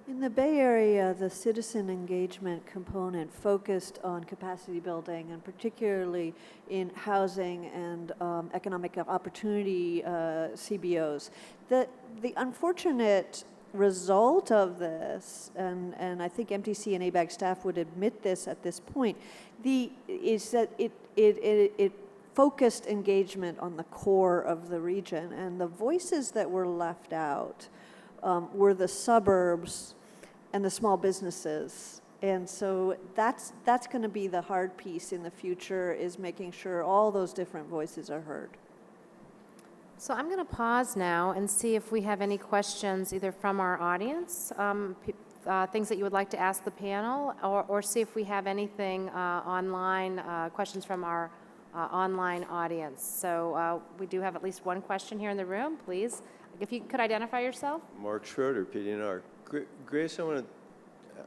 In the Bay Area, the citizen engagement component focused on capacity building, and particularly in housing and economic opportunity CBOs. The unfortunate result of this, and I think MTC and ABAG staff would admit this at this point, is that it focused engagement on the core of the region, and the voices that were left out were the suburbs and the small businesses. And so that's going to be the hard piece in the future, is making sure all those different voices are heard. So I'm going to pause now and see if we have any questions either from our audience, things that you would like to ask the panel, or see if we have anything online, questions from our online audience. So we do have at least one question here in the room, please. If you could identify yourself. Mark Schroeder, PDNR. Grace, I want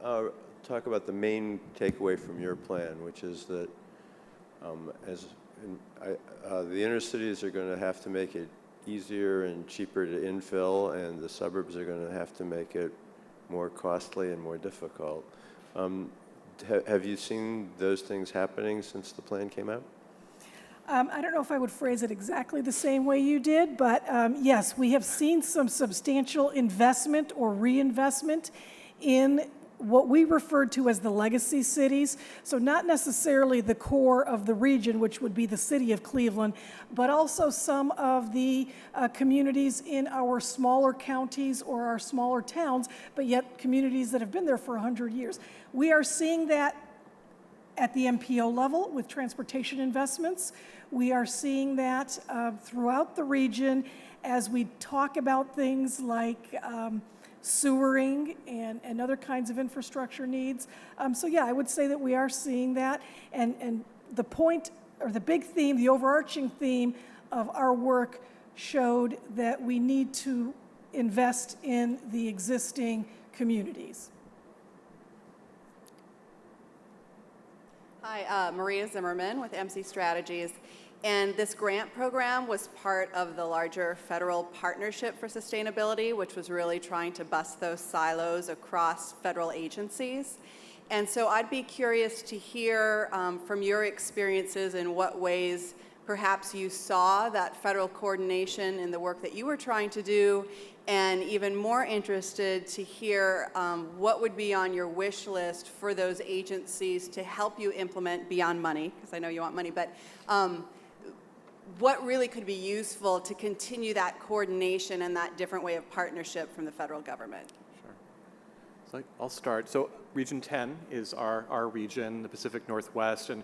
to talk about the main takeaway from your plan, which is that the inner cities are going to have to make it easier and cheaper to infill, and the suburbs are going to have to make it more costly and more difficult. Have you seen those things happening since the plan came out? I don't know if I would phrase it exactly the same way you did, but yes, we have seen some substantial investment or reinvestment in what we referred to as the legacy cities. So not necessarily the core of the region, which would be the city of Cleveland, but also some of the communities in our smaller counties or our smaller towns, but yet communities that have been there for 100 years. We are seeing that at the MPO level with transportation investments. We are seeing that throughout the region as we talk about things like sewering and other kinds of infrastructure needs. So yeah, I would say that we are seeing that. And the point, or the big theme, the overarching theme of our work showed that we need to invest in the existing communities. Hi, Maria Zimmerman with MC Strategies. And this grant program was part of the larger federal partnership for sustainability, which was really trying to bust those silos across federal agencies. And so I'd be curious to hear from your experiences in what ways perhaps you saw that federal coordination in the work that you were trying to do, and even more interested to hear what would be on your wish list for those agencies to help you implement beyond money, because I know you want money, but what really could be useful to continue that coordination and that different way of partnership from the federal government? So I'll start. So Region 10 is our region, the Pacific Northwest, and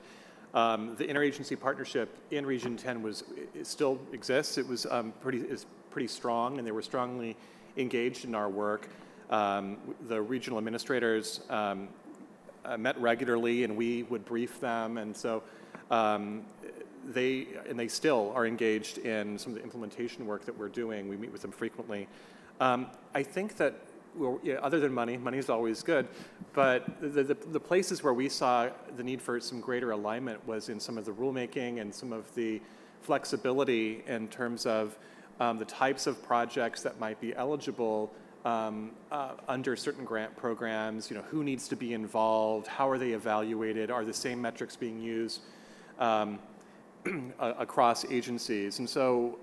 the interagency partnership in Region 10 it still exists. It was pretty strong, and they were strongly engaged in our work. The regional administrators met regularly, and we would brief them, and so they still are engaged in some of the implementation work that we're doing. We meet with them frequently. I think that, well, yeah, other than money is always good, but the places where we saw the need for some greater alignment was in some of the rulemaking and some of the flexibility in terms of the types of projects that might be eligible under certain grant programs. Who needs to be involved? How are they evaluated? Are the same metrics being used across agencies? And so,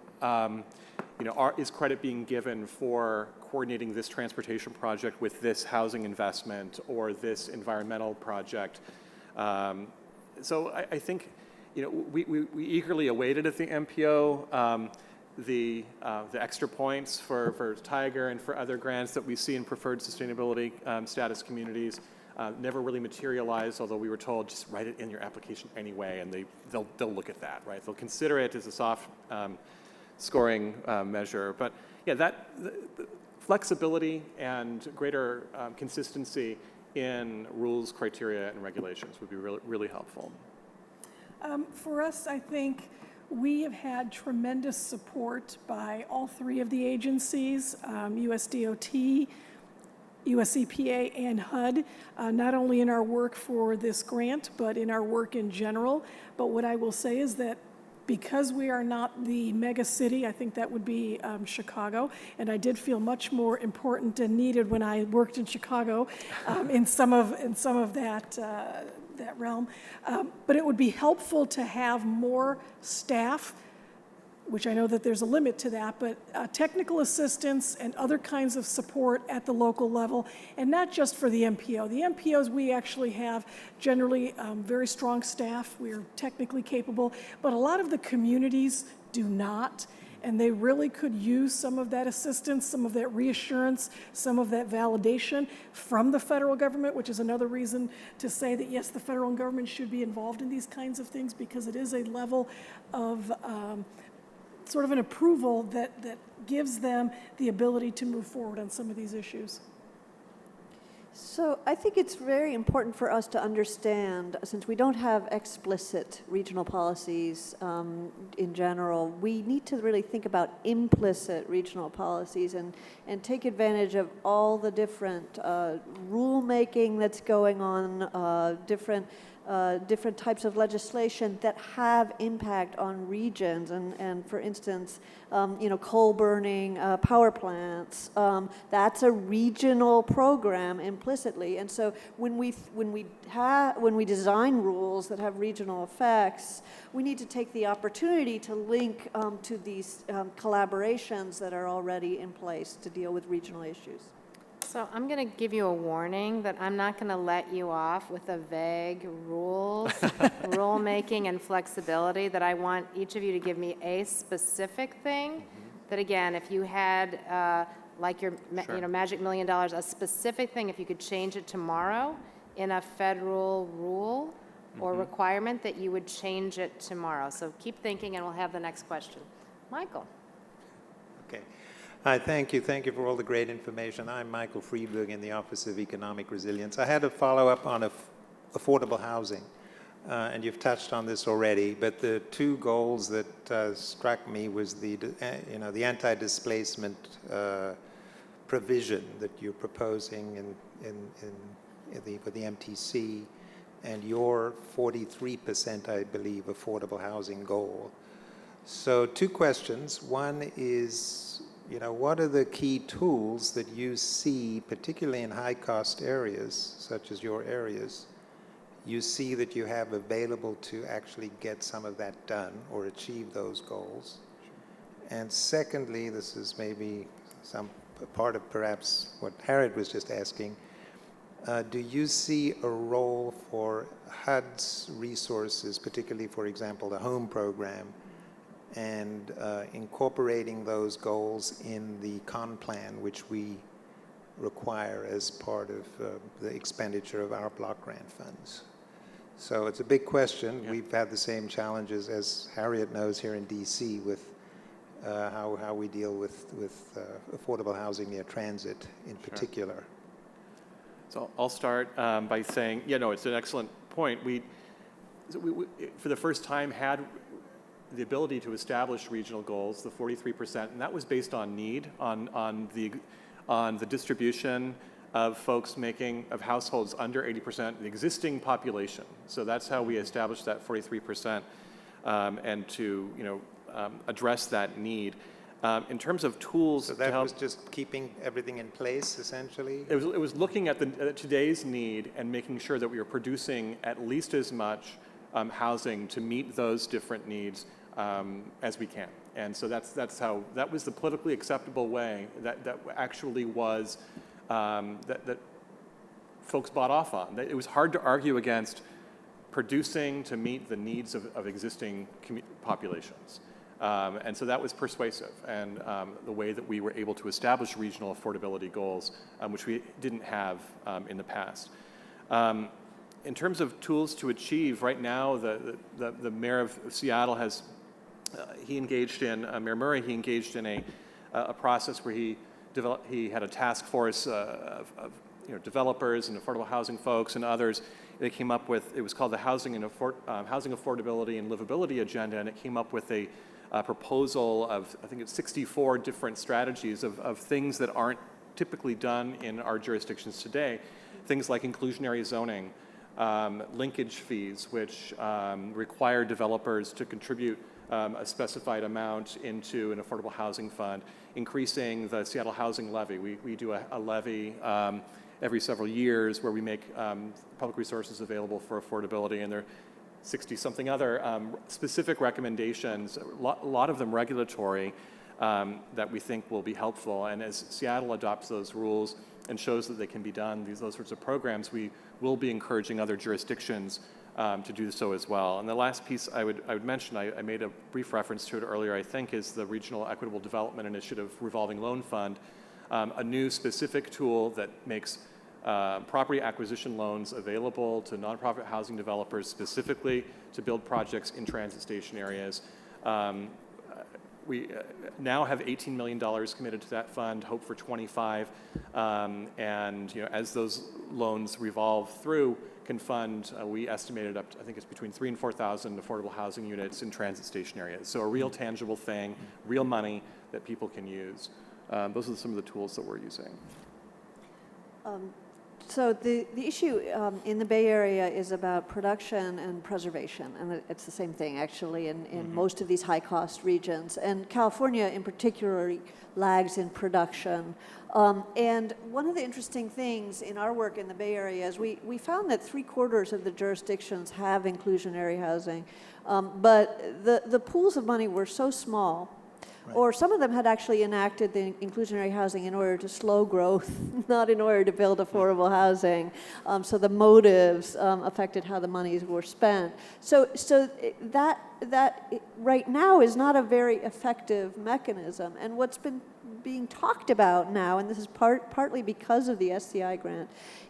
is credit being given for coordinating this transportation project with this housing investment or this environmental project? So I think, we eagerly awaited at the MPO the extra points for Tiger and for other grants that we see in preferred sustainability status communities. Never really materialized, although we were told just write it in your application anyway, and they'll look at that, right? They'll consider it as a soft scoring measure. But yeah, the flexibility and greater consistency in rules, criteria, and regulations would be really helpful. For us, I think we have had tremendous support by all three of the agencies, USDOT, US EPA, and HUD, not only in our work for this grant, but in our work in general. But what I will say is that because we are not the mega city, I think that would be Chicago, and I did feel much more important and needed when I worked in Chicago in some of that realm. But it would be helpful to have more staff, which I know that there's a limit to that, but technical assistance and other kinds of support at the local level, and not just for the MPO. The MPOs, we actually have generally very strong staff. We're technically capable, but a lot of the communities do not, and they really could use some of that assistance, some of that reassurance, some of that validation from the federal government, which is another reason to say that, yes, the federal government should be involved in these kinds of things, because it is a level of sort of an approval that gives them the ability to move forward on some of these issues. So I think it's very important for us to understand, since we don't have explicit regional policies in general, we need to really think about implicit regional policies and take advantage of all the different rulemaking that's going on, different types of legislation that have impact on regions, and for instance, coal burning, power plants. That's a regional program implicitly, and so when we design rules that have regional effects, we need to take the opportunity to link to these collaborations that are already in place to deal with regional issues. So I'm going to give you a warning that I'm not going to let you off with a vague rules, rulemaking, and flexibility, that I want each of you to give me a specific thing that, again, if you had, like your magic $1 million, a specific thing, if you could change it tomorrow in a federal rule, or requirement that you would change it tomorrow? So keep thinking, and we'll have the next question. Michael. Okay. Hi, thank you. Thank you for all the great information. I'm Michael Freeberg in the Office of Economic Resilience. I had a follow-up on affordable housing, and you've touched on this already, but the two goals that struck me was the anti-displacement provision that you're proposing for the MTC, and your 43%, I believe, affordable housing goal. So two questions. One is, what are the key tools that you see, particularly in high-cost areas, such as your areas, you see that you have available to actually get some of that done or achieve those goals? And secondly, this is maybe some part of perhaps what Harriet was just asking, do you see a role for HUD's resources, particularly, for example, the home program, and incorporating those goals in the CON plan, which we require as part of the expenditure of our block grant funds? So it's a big question. Yeah. We've had the same challenges, as Harriet knows, here in DC with how we deal with affordable housing near transit in particular. So I'll start by saying, it's an excellent point. We, for the first time, had the ability to establish regional goals, the 43%, and that was based on need, on the distribution of folks of households under 80%, the existing population. So that's how we established that 43%, and to address that need. In terms of tools, so that was just keeping everything in place, essentially. It was looking at today's need and making sure that we were producing at least as much housing to meet those different needs as we can. And so that was the politically acceptable way that actually was that folks bought off on. It was hard to argue against producing to meet the needs of existing populations. And so that was persuasive, and the way that we were able to establish regional affordability goals, which we didn't have in the past. In terms of tools to achieve, right now the mayor of Seattle has, Mayor Murray, he engaged in a process where he had a task force of developers and affordable housing folks and others. They came up with, it was called the Housing Affordability and Livability Agenda, and it came up with a proposal of, I think it's 64 different strategies of things that aren't typically done in our jurisdictions today. Things like inclusionary zoning, linkage fees, which require developers to contribute a specified amount into an affordable housing fund, increasing the Seattle Housing Levy. We do a levy every several years where we make public resources available for affordability, and there are 60-something other specific recommendations, a lot of them regulatory, that we think will be helpful. And as Seattle adopts those rules and shows that they can be done, those sorts of programs, we will be encouraging other jurisdictions to do so as well. And the last piece I would mention, I made a brief reference to it earlier, I think, is the Regional Equitable Development Initiative Revolving Loan Fund, a new specific tool that makes property acquisition loans available to nonprofit housing developers specifically to build projects in transit station areas. We now have $18 million committed to that fund, hope for 25, and as those loans revolve through, can fund, we estimated up to, I think it's between 3,000 and 4,000 affordable housing units in transit station areas. So a real tangible thing, real money that people can use. Those are some of the tools that we're using. So the issue in the Bay Area is about production and preservation, and it's the same thing actually in most of these high-cost regions. And California in particular lags in production. And one of the interesting things in our work in the Bay Area is we found that 3/4 of the jurisdictions have inclusionary housing, but the pools of money were so small. Right. Or some of them had actually enacted the inclusionary housing in order to slow growth, not in order to build affordable housing. So the motives affected how the monies were spent. So that right now is not a very effective mechanism. And what's been being talked about now, and this is partly because of the SCI grant,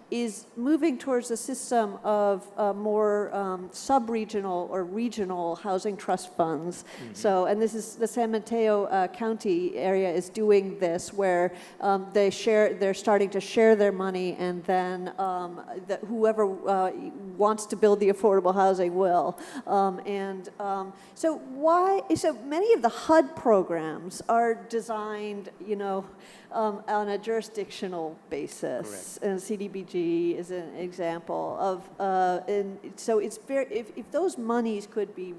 is moving towards a system of more sub-regional or regional housing trust funds. So, and this is the San Mateo County area is doing this, where they're starting to share their money, and then whoever wants to build the affordable housing will. So many of the HUD programs are designed, on a jurisdictional basis. And CDBG is an example of, and so it's very, if those monies could be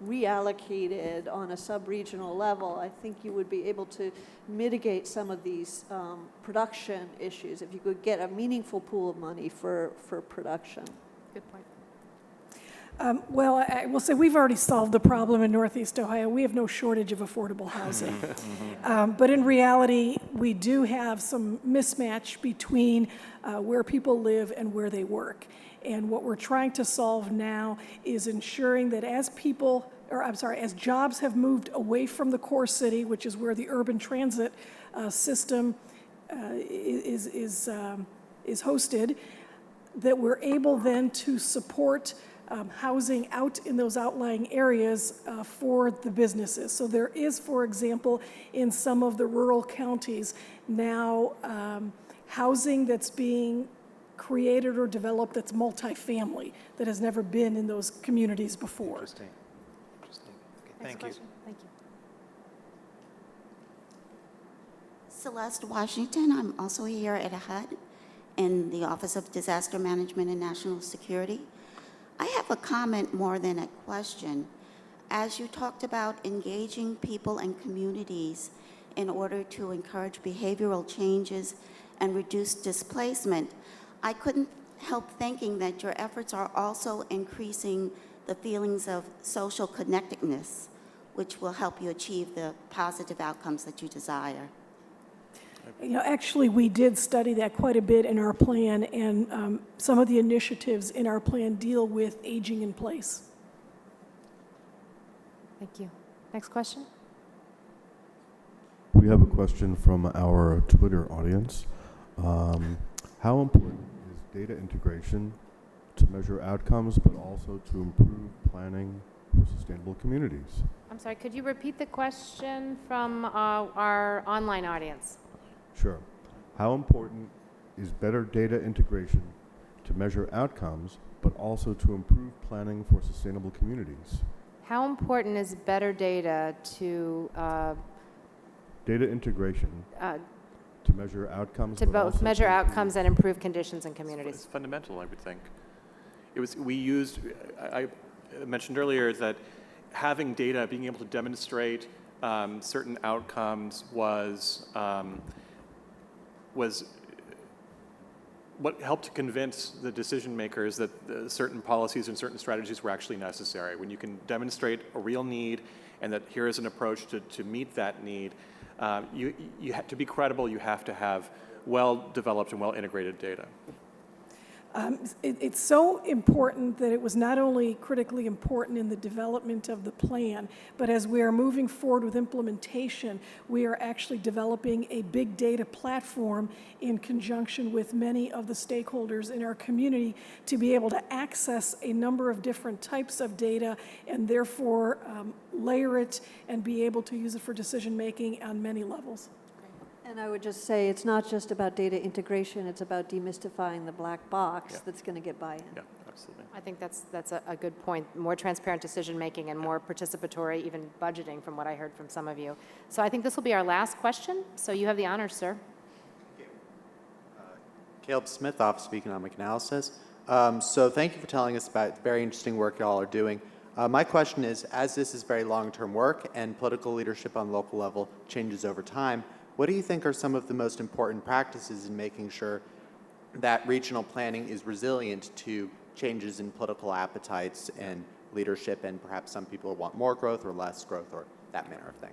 reallocated on a sub-regional level, I think you would be able to mitigate some of these production issues if you could get a meaningful pool of money for production. Good point. Well, I will say we've already solved the problem in Northeast Ohio. We have no shortage of affordable housing. But in reality, we do have some mismatch between where people live and where they work. And what we're trying to solve now is ensuring that as jobs have moved away from the core city, which is where the urban transit system is hosted, that we're able then to support housing out in those outlying areas for the businesses. So there is, for example, in some of the rural counties now housing that's being created or developed that's multifamily, that has never been in those communities before. Interesting. Interesting. Okay, Next thank you. question. Thank you. Celeste Washington. I'm also here at HUD in the Office of Disaster Management and National Security. I have a comment more than a question. As you talked about engaging people and communities in order to encourage behavioral changes and reduce displacement, I couldn't help thinking that your efforts are also increasing the feelings of social connectedness, which will help you achieve the positive outcomes that you desire. Actually, we did study that quite a bit in our plan, and some of the initiatives in our plan deal with aging in place. Thank you. Next question. We have a question from our Twitter audience. How important is data integration to measure outcomes, but also to improve planning for sustainable communities? I'm sorry, could you repeat the question from our online audience? Sure. How important is better data integration to measure outcomes, but also to improve planning for sustainable communities? How important is better data to Data integration to measure outcomes, but both also measure to improve- outcomes and improve conditions in It's communities? fundamental, I would think. We used, I mentioned earlier that having data, being able to demonstrate certain outcomes was what helped to convince the decision makers that certain policies and certain strategies were actually necessary. When you can demonstrate a real need and that here is an approach to meet that need, you have to be credible, you have to have well-developed and well-integrated data. It's so important that it was not only critically important in the development of the plan, but as we are moving forward with implementation, we are actually developing a big data platform in conjunction with many of the stakeholders in our community to be able to access a number of different types of data and therefore layer it and be able to use it for decision making on many levels. And I would just say it's not just about data integration, it's about demystifying the black box that's going to get buy-in. Yeah, absolutely. I think that's a good point. More transparent decision-making and more participatory, even budgeting, from what I heard from some of you. So I think this will be our last question. So you have the honors, sir. Caleb Smith, Office of Economic Analysis. So thank you for telling us about the very interesting work y'all are doing. My question is, as this is very long-term work and political leadership on the local level changes over time, what do you think are some of the most important practices in making sure that regional planning is resilient to changes in political appetites and leadership, and perhaps some people want more growth or less growth or that manner of thing?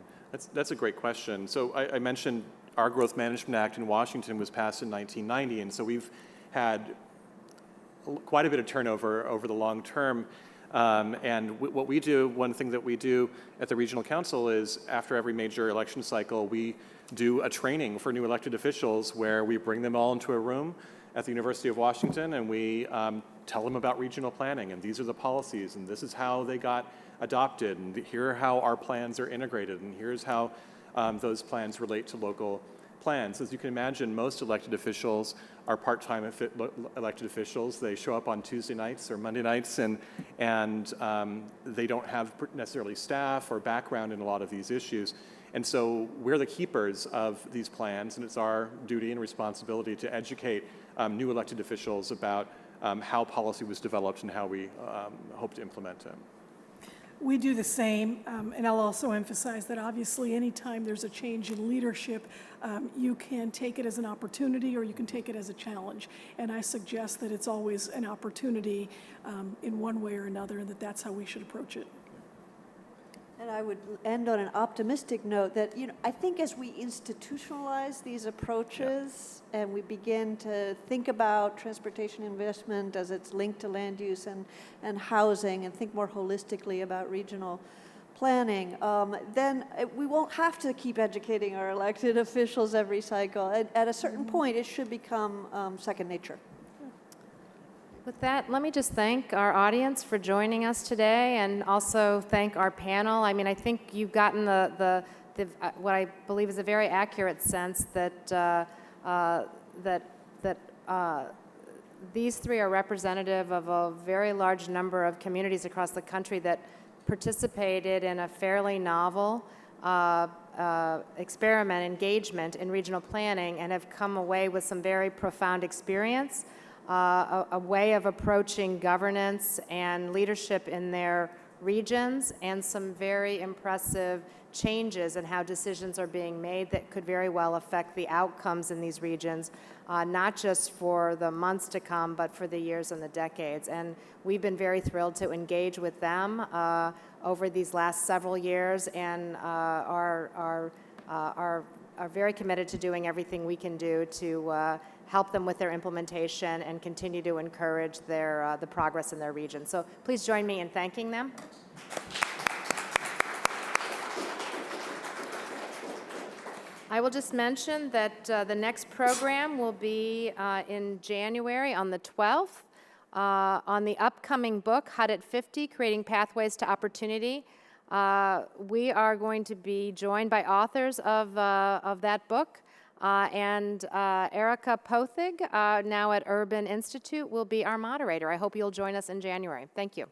That's a great question. So I mentioned our Growth Management Act in Washington was passed in 1990, and so we've had quite a bit of turnover over the long term. And what we do, one thing that we do at the Regional Council is after every major election cycle, we do a training for new elected officials where we bring them all into a room at the University of Washington and we tell them about regional planning, and these are the policies, and this is how they got adopted, and here are how our plans are integrated, and here's how those plans relate to local plans. As you can imagine, most elected officials are part-time elected officials. They show up on Tuesday nights or Monday nights, and they don't have necessarily staff or background in a lot of these issues. And so we're the keepers of these plans, and it's our duty and responsibility to educate new elected officials about how policy was developed and how we hope to implement it. We do the same, and I'll also emphasize that obviously anytime there's a change in leadership, you can take it as an opportunity or you can take it as a challenge. And I suggest that it's always an opportunity in one way or another, and that that's how we should approach it. And I would end on an optimistic note that, I think as we institutionalize these approaches and we begin to think about transportation investment as it's linked to land use and housing, and think more holistically about regional planning, then we won't have to keep educating our elected officials every cycle. At a certain point, it should become second nature. With that, let me just thank our audience for joining us today, and also thank our panel. I mean, I think you've gotten the what I believe is a very accurate sense that these three are representative of a very large number of communities across the country that participated in a fairly novel experiment, engagement in regional planning, and have come away with some very profound experience. A way of approaching governance and leadership in their regions, and some very impressive changes in how decisions are being made that could very well affect the outcomes in these regions, not just for the months to come, but for the years and the decades. And we've been very thrilled to engage with them over these last several years, and are very committed to doing everything we can do to help them with their implementation and continue to encourage the progress in their region. So please join me in thanking them. I will just mention that the next program will be in January on the 12th on the upcoming book, HUD at 50, Creating Pathways to Opportunity. We are going to be joined by authors of that book. And Erica Pothig, now at Urban Institute, will be our moderator. I hope you'll join us in January. Thank you.